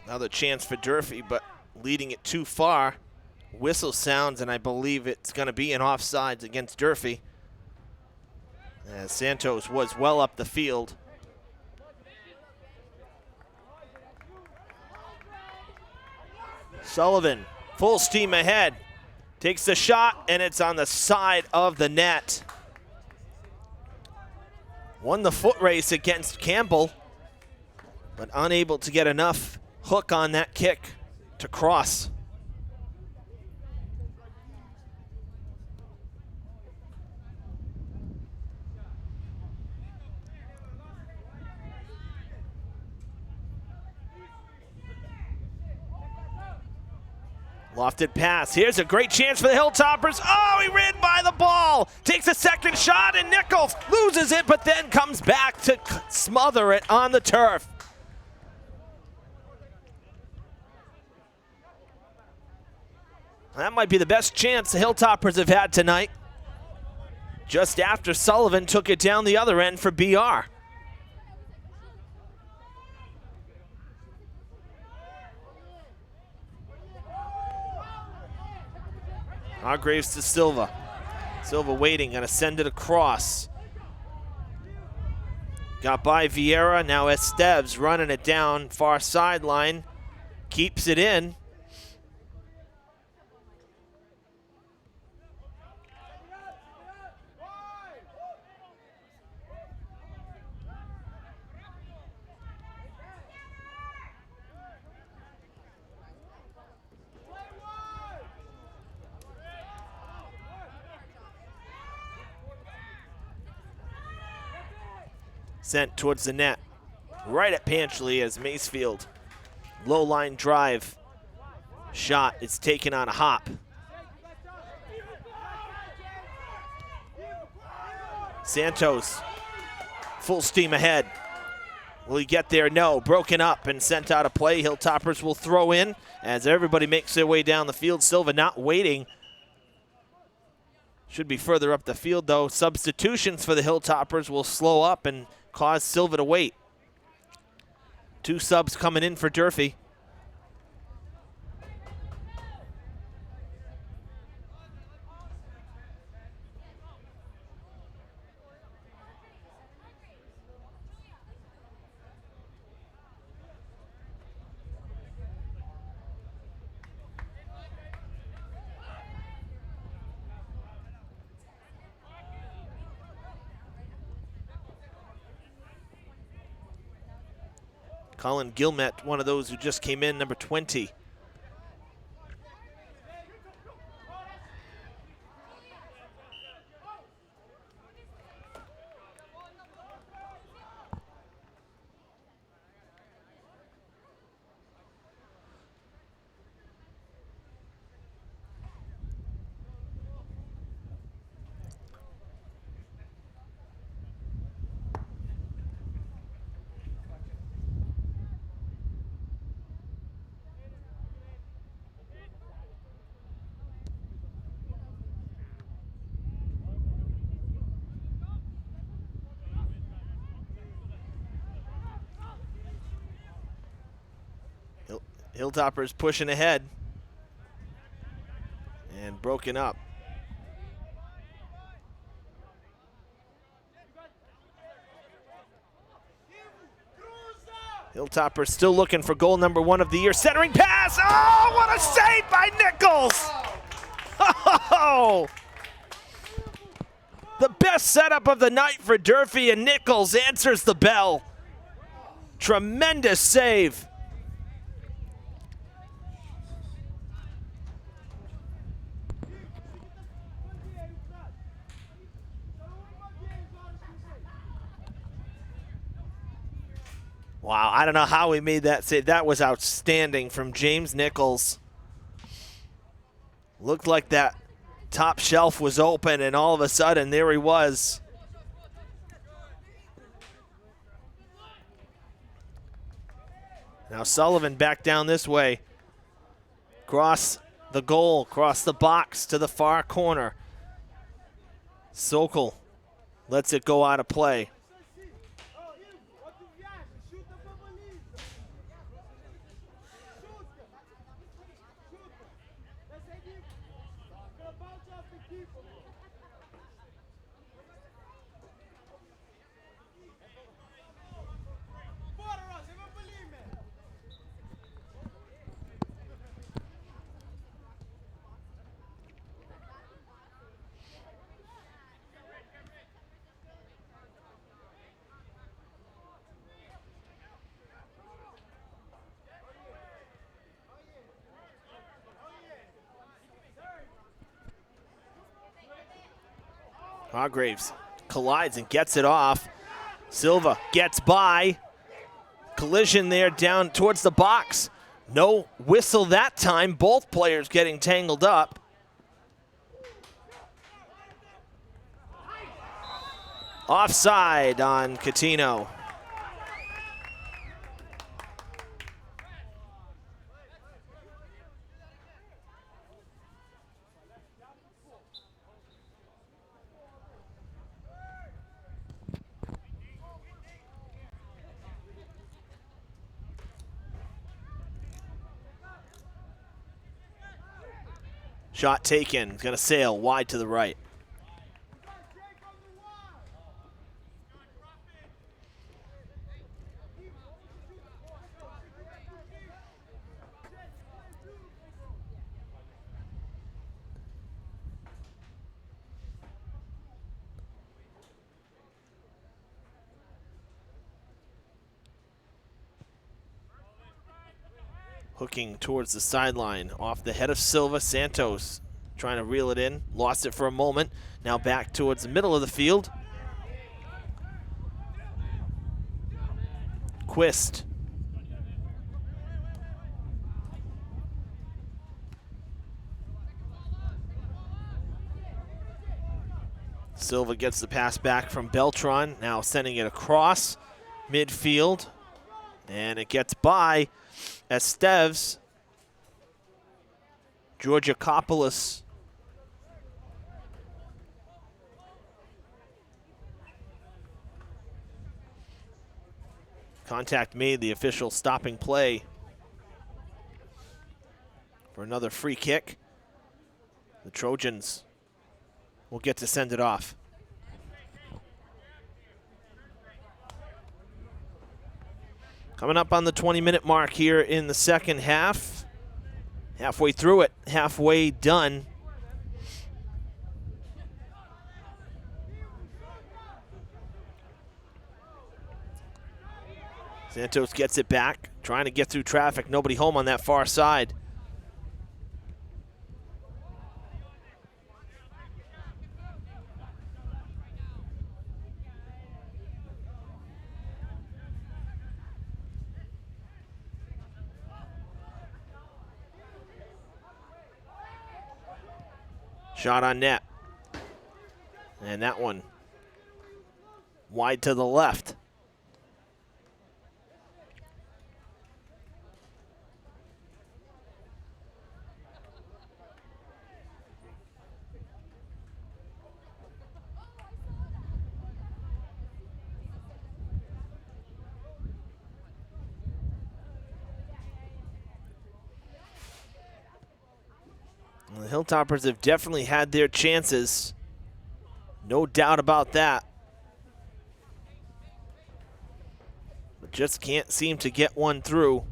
Another chance for Durfee, but leading it too far. Whistle sounds, and I believe it's going to be an offsides against Durfee, as Santos was well up the field. Sullivan, full steam ahead, takes the shot, and it's on the side of the net. Won the foot race against Campbell, but unable to get enough hook on that kick to cross. Lofted pass. Here's a great chance for the Hilltoppers. Oh, he ran by the ball. Takes a second shot, and Nichols loses it, but then comes back to smother it on the turf. That might be the best chance the Hilltoppers have had tonight. Just after Sullivan took it down the other end for BR. Hargraves to Silva. Silva waiting, gonna send it across. Got by Vieira, now Esteves running it down, far sideline. Keeps it in. Sent towards the net, right at Panchley as Macefield. Low line drive shot is taken on a hop. Santos, full steam ahead. Will he get there? No, broken up and sent out of play. Hilltoppers will throw in as everybody makes their way down the field. Silva not waiting. Should be further up the field though. Substitutions for the Hilltoppers will slow up and cause Silva to wait. Two subs coming in for Durfee. Colin Gilmet, one of those who just came in, number 20. Hilltoppers pushing ahead and broken up. Hilltoppers still looking for goal number 1 of the year. Centering pass. Oh, what a save by Nichols. Oh, the best setup of the night for Durfee, and Nichols answers the bell. Tremendous save. Wow, I don't know how he made that save. That was outstanding from James Nichols. Looked like that top shelf was open, and all of a sudden, there he was. Now Sullivan back down this way. Cross the goal, cross the box to the far corner. Sokol lets it go out of play. Hargraves collides and gets it off. Silva gets by. Collision there down towards the box. No whistle that time. Both players getting tangled up. Offside on Catino. Shot taken, gonna sail wide to the right. Hooking towards the sideline, off the head of Silva. Santos trying to reel it in, lost it for a moment. Now back towards the middle of the field. Quist. Silva gets the pass back from Beltran, now sending it across midfield, and it gets by Esteves. Georgakopoulos contact made, the official stopping play for another free kick. The Trojans will get to send it off. Coming up on the 20-minute mark here in the second half. Halfway through it, halfway done. Santos gets it back, trying to get through traffic. Nobody home on that far side. Shot on net. And that one wide to the left. The Hilltoppers have definitely had their chances. No doubt about that. But just can't seem to get one through.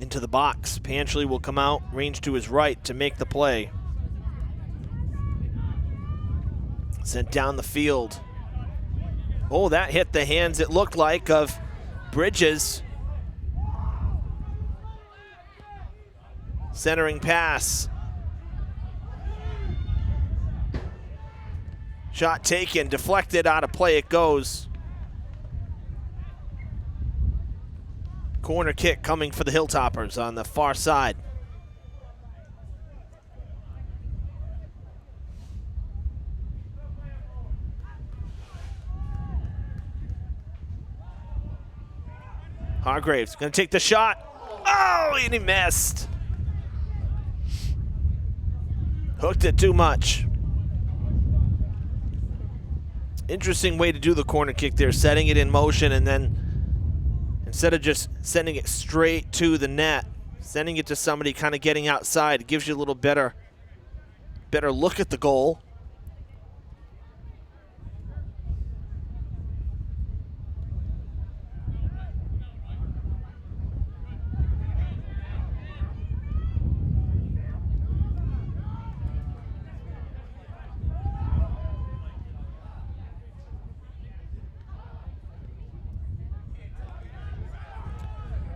Into the box. Panchley will come out, range to his right to make the play. Sent down the field. Oh, that hit the hands, it looked like, of Bridges. Centering pass. Shot taken, deflected, out of play it goes. Corner kick coming for the Hilltoppers on the far side. Hargraves gonna take the shot. Oh, and he missed. Hooked it too much. Interesting way to do the corner kick there, setting it in motion and then instead of just sending it straight to the net, sending it to somebody kind of getting outside, it gives you a little better look at the goal.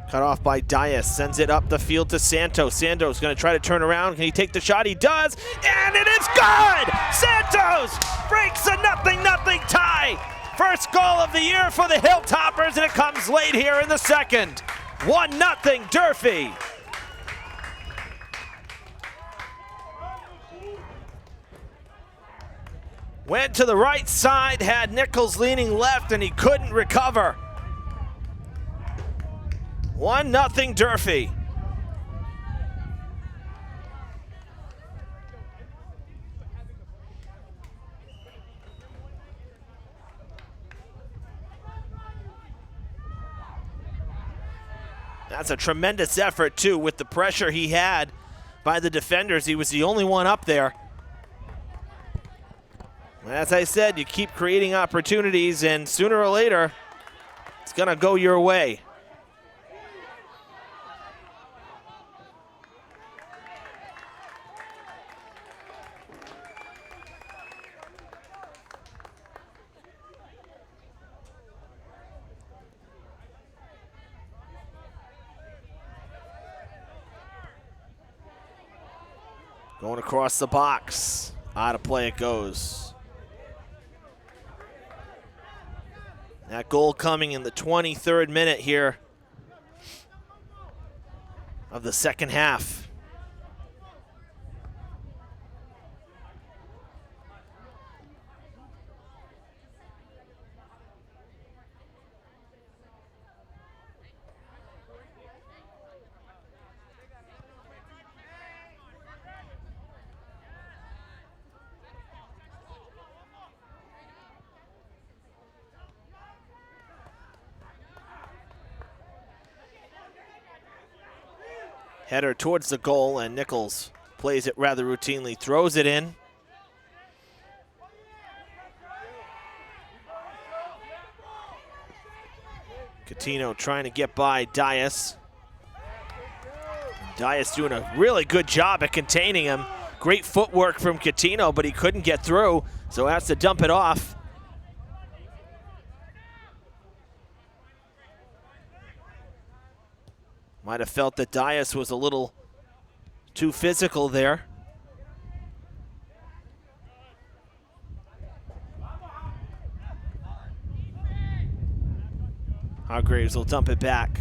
Cut off by Dias, sends it up the field to Santos. Santos going to try to turn around. Can he take the shot? He does, and it is good! Santos breaks a 0-0 tie. First goal of the year for the Hilltoppers, and it comes late here in the second. 1-0 Durfee. Went to the right side, had Nichols leaning left, and he couldn't recover. 1-0 Durfee. That's a tremendous effort too with the pressure he had by the defenders. He was the only one up there. As I said, you keep creating opportunities and sooner or later, it's gonna go your way. Going across the box. Out of play it goes. That goal coming in the 23rd minute here of the second half. Header towards the goal, and Nichols plays it rather routinely, throws it in. Coutinho trying to get by Dias. Dias doing a really good job at containing him. Great footwork from Coutinho, but he couldn't get through, so has to dump it off. Might have felt that Dias was a little too physical there. Hargraves will dump it back.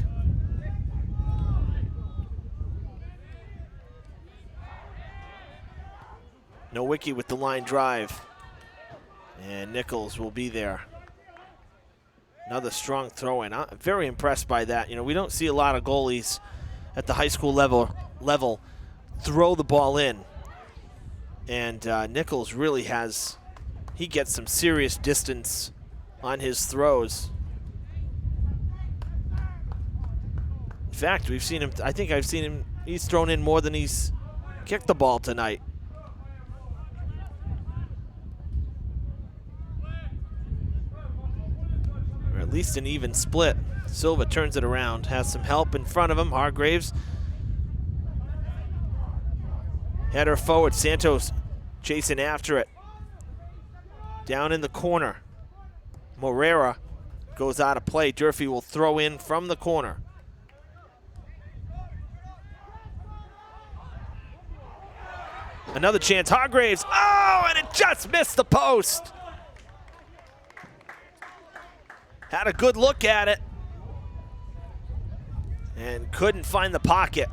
Nowicki with the line drive. And Nichols will be there. Another strong throw in. I'm very impressed by that. You know, we don't see a lot of goalies at the high school level throw the ball in. And Nichols really he gets some serious distance on his throws. In fact, we've seen him, I think I've seen him, he's thrown in more than he's kicked the ball tonight. Or at least an even split. Silva turns it around, has some help in front of him. Hargraves. Header forward, Santos chasing after it. Down in the corner. Morera goes out of play. Durfee will throw in from the corner. Another chance, Hargraves. Oh, and it just missed the post. Had a good look at it and couldn't find the pocket.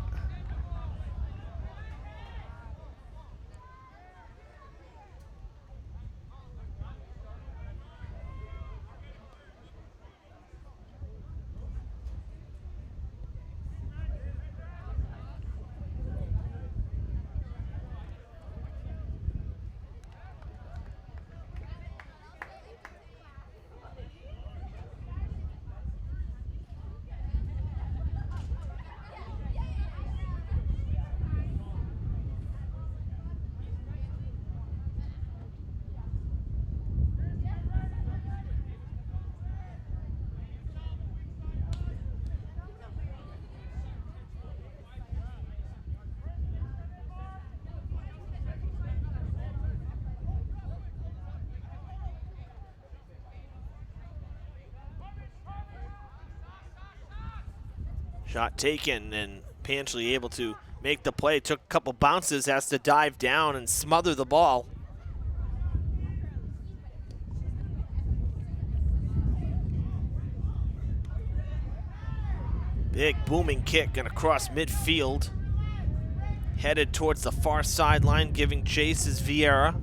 Shot taken, and Panchley able to make the play. Took a couple bounces, has to dive down and smother the ball. Big booming kick gonna cross midfield. Headed towards the far sideline, giving chase is Vieira.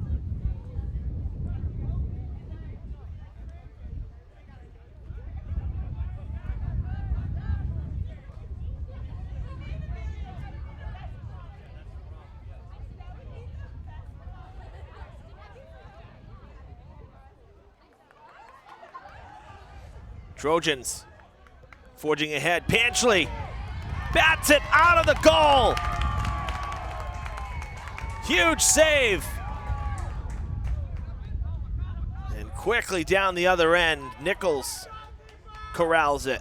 Trojans forging ahead. Panchley bats it out of the goal. Huge save. And quickly down the other end, Nichols corrals it.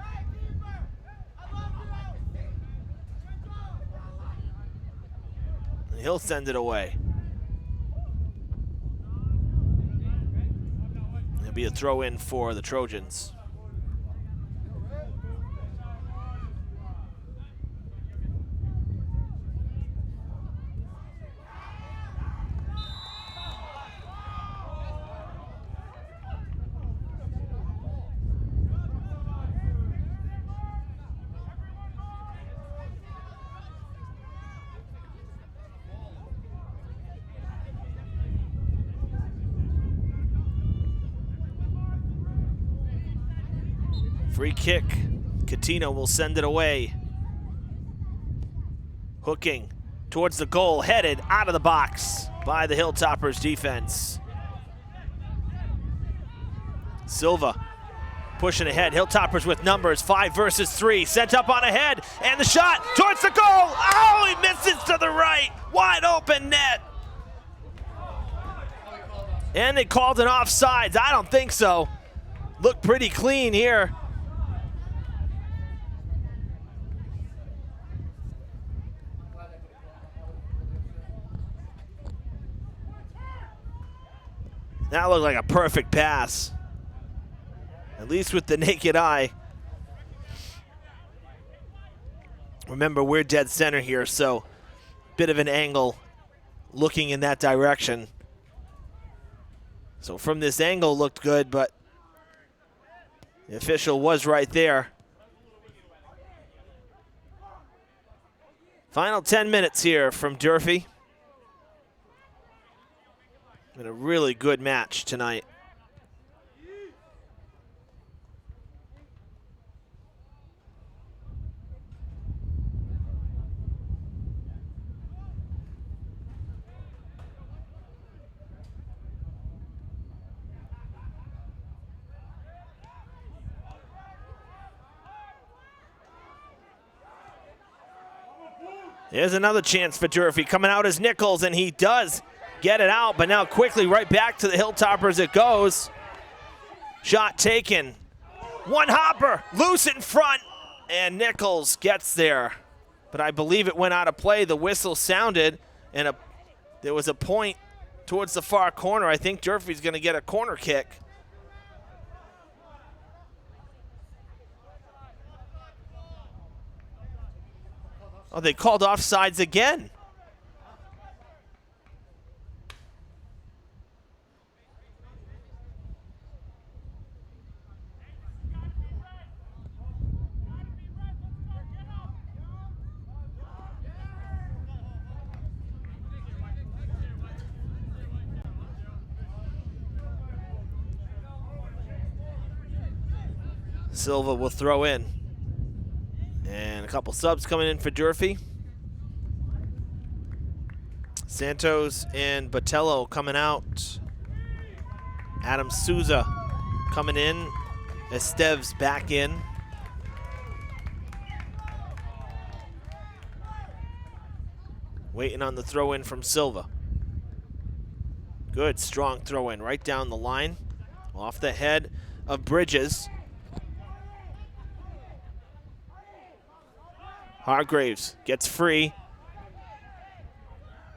He'll send it away. It'll be a throw in for the Trojans. Free kick. Catino will send it away. Hooking towards the goal, headed out of the box by the Hilltoppers defense. Silva pushing ahead. Hilltoppers with numbers, 5 versus 3. Sent up on ahead, and the shot towards the goal. Oh, he misses to the right. Wide open net. And they called an offsides. I don't think so. Looked pretty clean here. That looked like a perfect pass, at least with the naked eye. Remember, we're dead center here, so bit of an angle looking in that direction. So from this angle looked good, but the official was right there. Final 10 minutes here from Durfee. Been a really good match tonight. There's another chance for Durfee. Coming out as Nichols, and he does get it out, but now quickly right back to the Hilltoppers it goes. Shot taken. One hopper, loose in front, and Nichols gets there. But I believe it went out of play. The whistle sounded, and there was a point towards the far corner. I think Durfee's going to get a corner kick. Oh, they called offsides again. Silva will throw in. And a couple subs coming in for Durfee. Santos and Botello coming out. Adam Souza coming in. Esteves back in. Waiting on the throw in from Silva. Good, strong throw in right down the line. Off the head of Bridges. Hargraves gets free.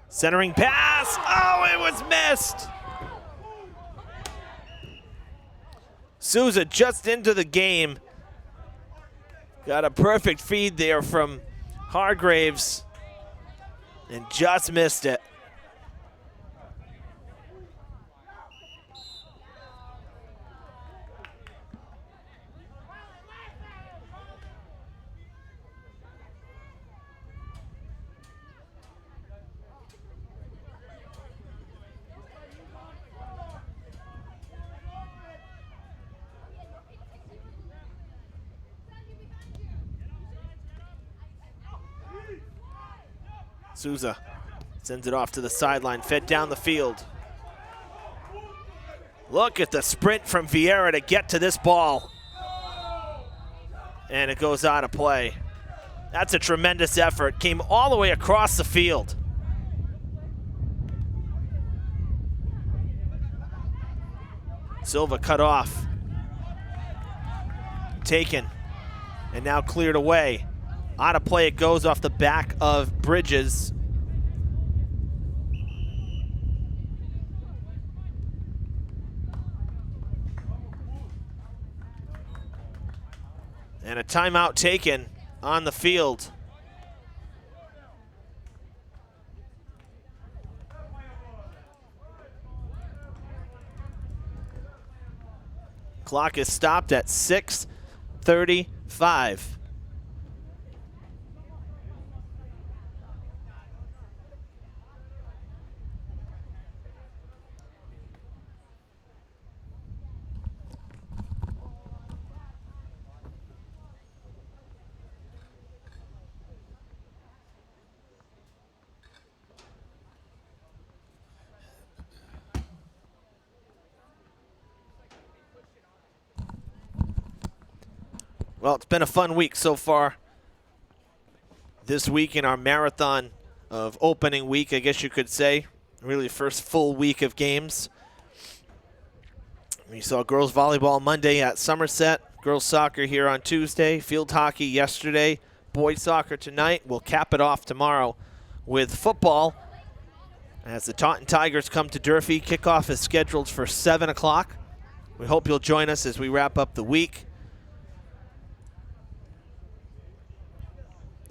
Centering pass. Oh, it was missed. Souza just into the game. Got a perfect feed there from Hargraves and just missed it. Souza sends it off to the sideline, fed down the field. Look at the sprint from Vieira to get to this ball. And it goes out of play. That's a tremendous effort. Came all the way across the field. Silva cut off. Taken. And now cleared away. Out of play it goes off the back of Bridges. And a timeout taken on the field. Clock is stopped at 6:35. Well, it's been a fun week so far. This week in our marathon of opening week, I guess you could say. Really first full week of games. We saw girls volleyball Monday at Somerset, girls soccer here on Tuesday, field hockey yesterday, boys soccer tonight. We'll cap it off tomorrow with football as the Taunton Tigers come to Durfee. Kickoff is scheduled for 7 o'clock. We hope you'll join us as we wrap up the week.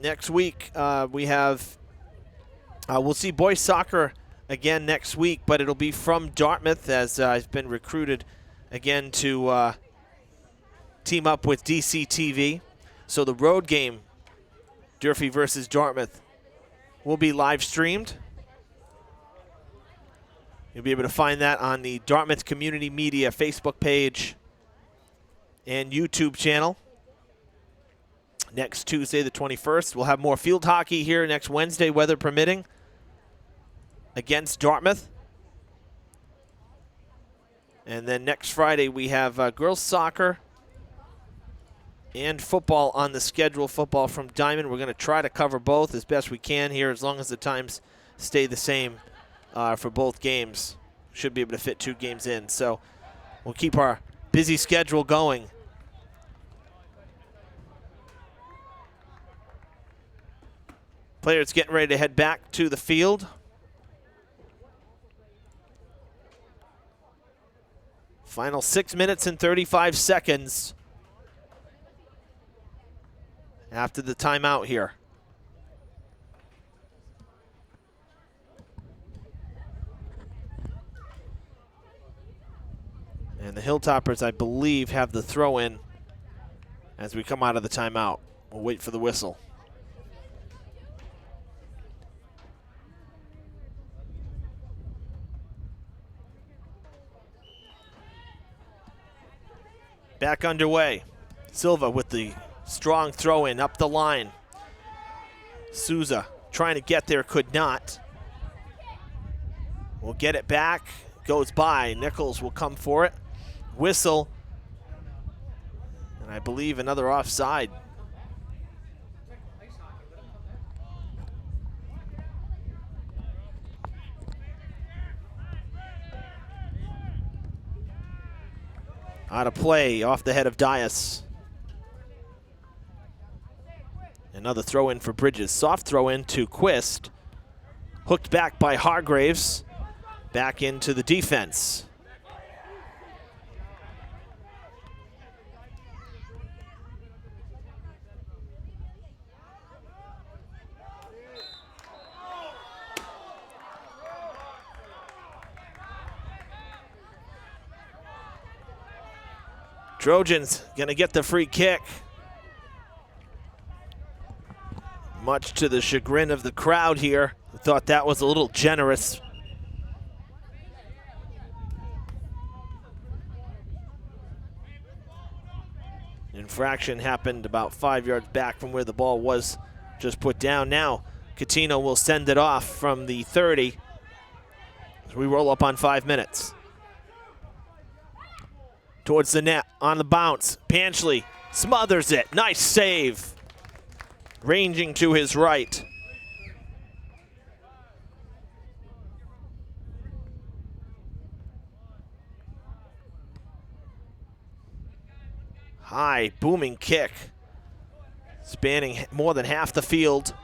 Next week, we have, we'll see boys soccer again next week, but it'll be from Dartmouth as I've been recruited again to team up with DCTV. So the road game, Durfee versus Dartmouth, will be live streamed. You'll be able to find that on the Dartmouth Community Media Facebook page and YouTube channel. Next Tuesday, the 21st. We'll have more field hockey here next Wednesday, weather permitting, against Dartmouth. And then next Friday, we have girls soccer and football on the schedule, football from Diamond. We're going to try to cover both as best we can here, as long as the times stay the same for both games. Should be able to fit 2 games in. So we'll keep our busy schedule going. Players getting ready to head back to the field. Final 6 minutes and 35 seconds after the timeout here. And the Hilltoppers, I believe, have the throw-in as we come out of the timeout. We'll wait for the whistle. Back underway. Silva with the strong throw-in up the line. Souza trying to get there, could not. Will get it back, goes by. Nichols will come for it. Whistle, and I believe another offside. Out of play, off the head of Dias. Another throw in for Bridges. Soft throw in to Quist. Hooked back by Hargraves. Back into the defense. Trojans gonna get the free kick. Much to the chagrin of the crowd here. I thought that was a little generous. Infraction happened about 5 yards back from where the ball was just put down. Now Catino will send it off from the 30 as we roll up on 5 minutes. Towards the net, on the bounce. Panchley smothers it. Nice save. Ranging to his right. High, booming kick. Spanning more than half the field.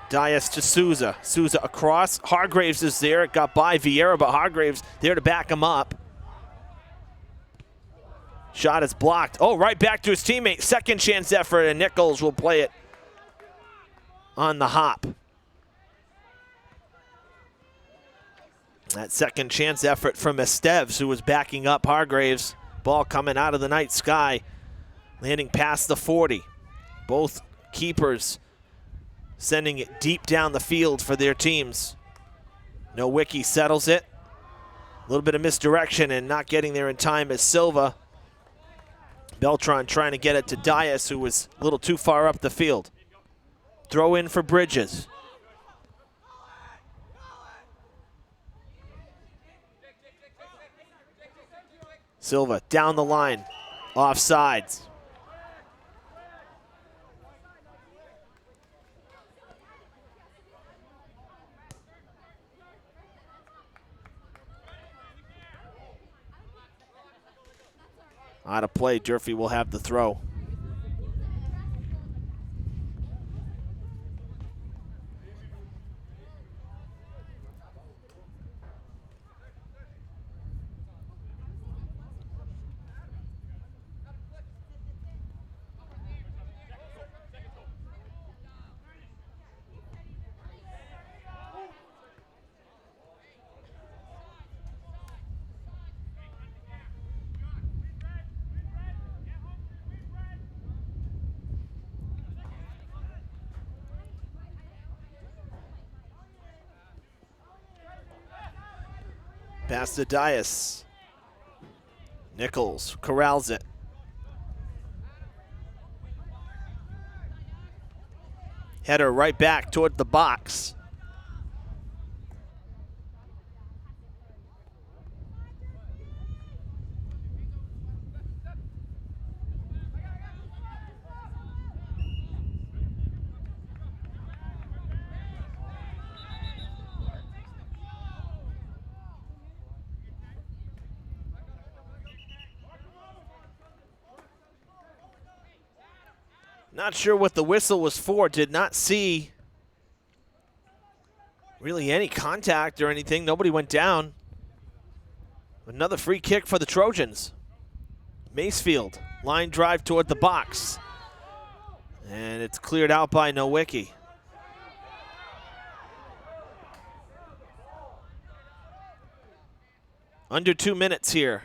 Dias to Souza. Souza across. Hargraves is there. It got by Vieira, but Hargraves there to back him up. Shot is blocked. Oh, right back to his teammate. Second chance effort, and Nichols will play it on the hop. That second chance effort from Esteves, who was backing up Hargraves. Ball coming out of the night sky, landing past the 40. Both keepers sending it deep down the field for their teams. Nowicki settles it. A little bit of misdirection and not getting there in time as Silva. Beltran trying to get it to Dias, who was a little too far up the field. Throw in for Bridges. Silva down the line, offsides. Out of play, Durfee will have the throw. Pass to Dias. Nichols corrals it. Header right back toward the box. Not sure what the whistle was for. Did not see really any contact or anything. Nobody went down. Another free kick for the Trojans. Macefield, line drive toward the box. And it's cleared out by Nowicki. Under 2 minutes here.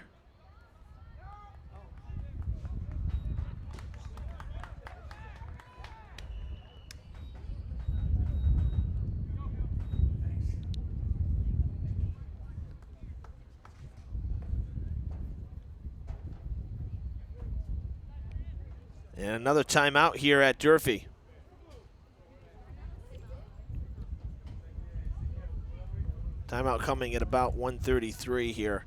And another timeout here at Durfee. Timeout coming at about 1:33 here.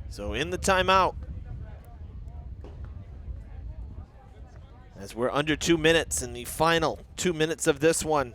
So in the timeout, as we're under 2 minutes in the final 2 minutes of this one.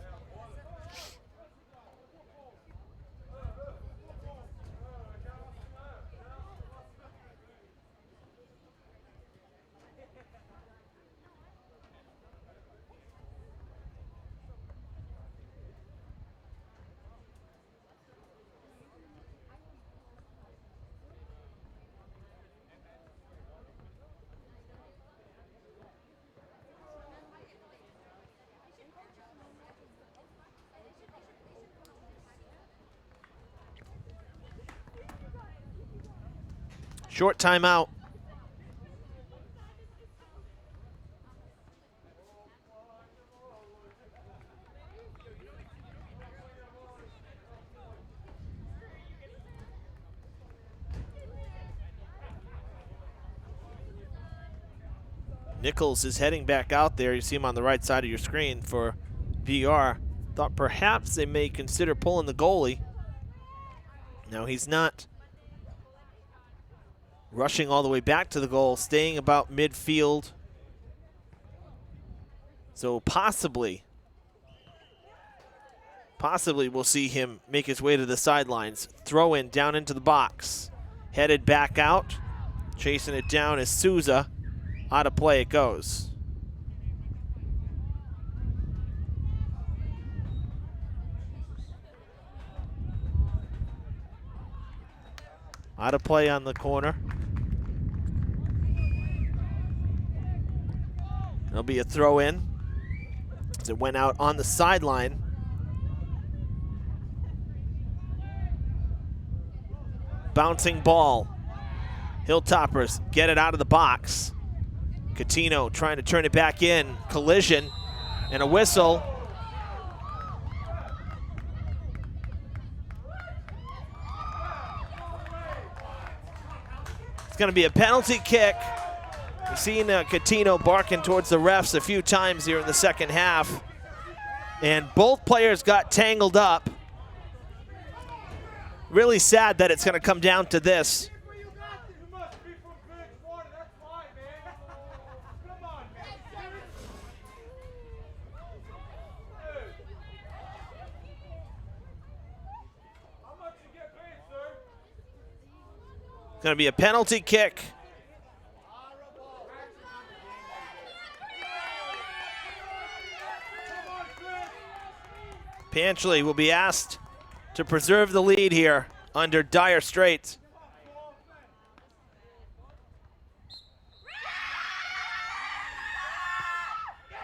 Short timeout. Nichols is heading back out there. You see him on the right side of your screen for VR. Thought perhaps they may consider pulling the goalie. No, he's not. Rushing all the way back to the goal, staying about midfield. So possibly we'll see him make his way to the sidelines. Throw in down into the box. Headed back out. Chasing it down is Souza. Out of play it goes. Out of play on the corner. There'll be a throw in as it went out on the sideline. Bouncing ball. Hilltoppers get it out of the box. Coutinho trying to turn it back in. Collision and a whistle. It's going to be a penalty kick. We've seen Coutinho barking towards the refs a few times here in the second half. And both players got tangled up. Really sad that it's going to come down to this. It's going to be a penalty kick. Panchley will be asked to preserve the lead here under dire straits.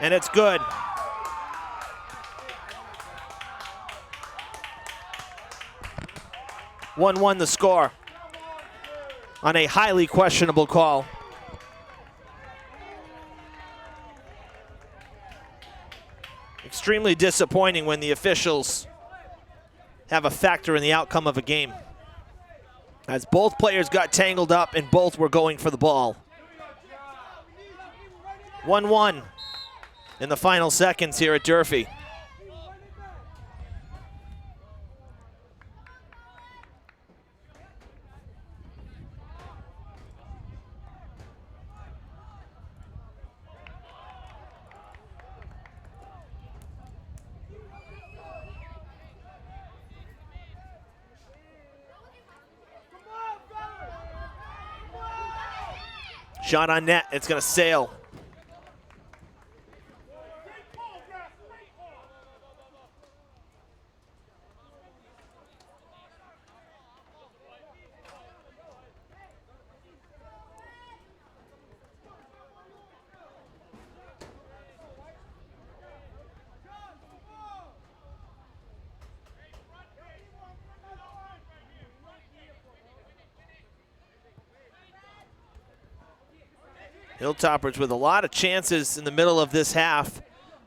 And it's good. (1-1) the score on a highly questionable call. Extremely disappointing when the officials have a factor in the outcome of a game, as both players got tangled up and both were going for the ball. 1-1 in the final seconds here at Durfee. Shot on net. It's going to sail. Hilltoppers with a lot of chances in the middle of this half.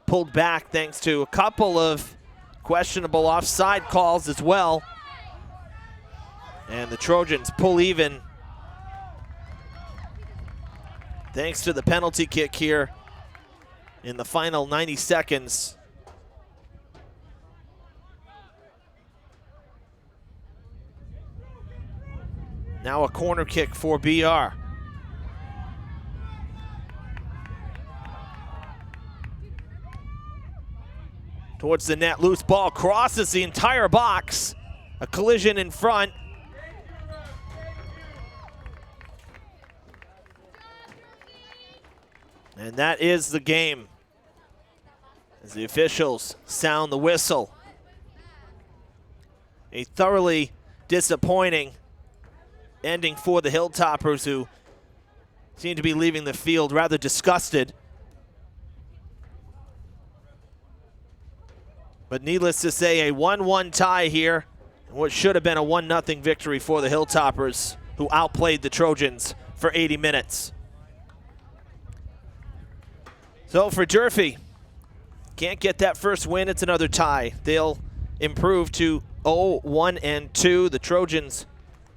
Pulled back thanks to a couple of questionable offside calls as well. And the Trojans pull even thanks to the penalty kick here in the final 90 seconds. Now a corner kick for BR. Towards the net, loose ball crosses the entire box. A collision in front. And that is the game as the officials sound the whistle. A thoroughly disappointing ending for the Hilltoppers, who seem to be leaving the field rather disgusted. But needless to say, a 1-1 tie here, and what should have been a 1-0 victory for the Hilltoppers, who outplayed the Trojans for 80 minutes. So for Durfee, can't get that first win, it's another tie. They'll improve to 0-1-2. The Trojans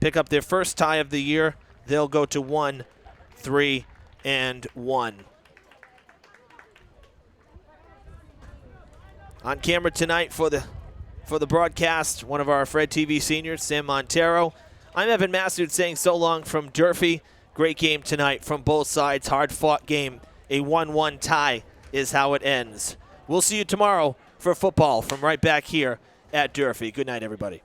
pick up their first tie of the year. They'll go to 1-3-1. On camera tonight for the broadcast, one of our Fred TV seniors, Sam Montero. I'm Evan Massud saying so long from Durfee. Great game tonight from both sides. Hard-fought game. A 1-1 tie is how it ends. We'll see you tomorrow for football from right back here at Durfee. Good night, everybody.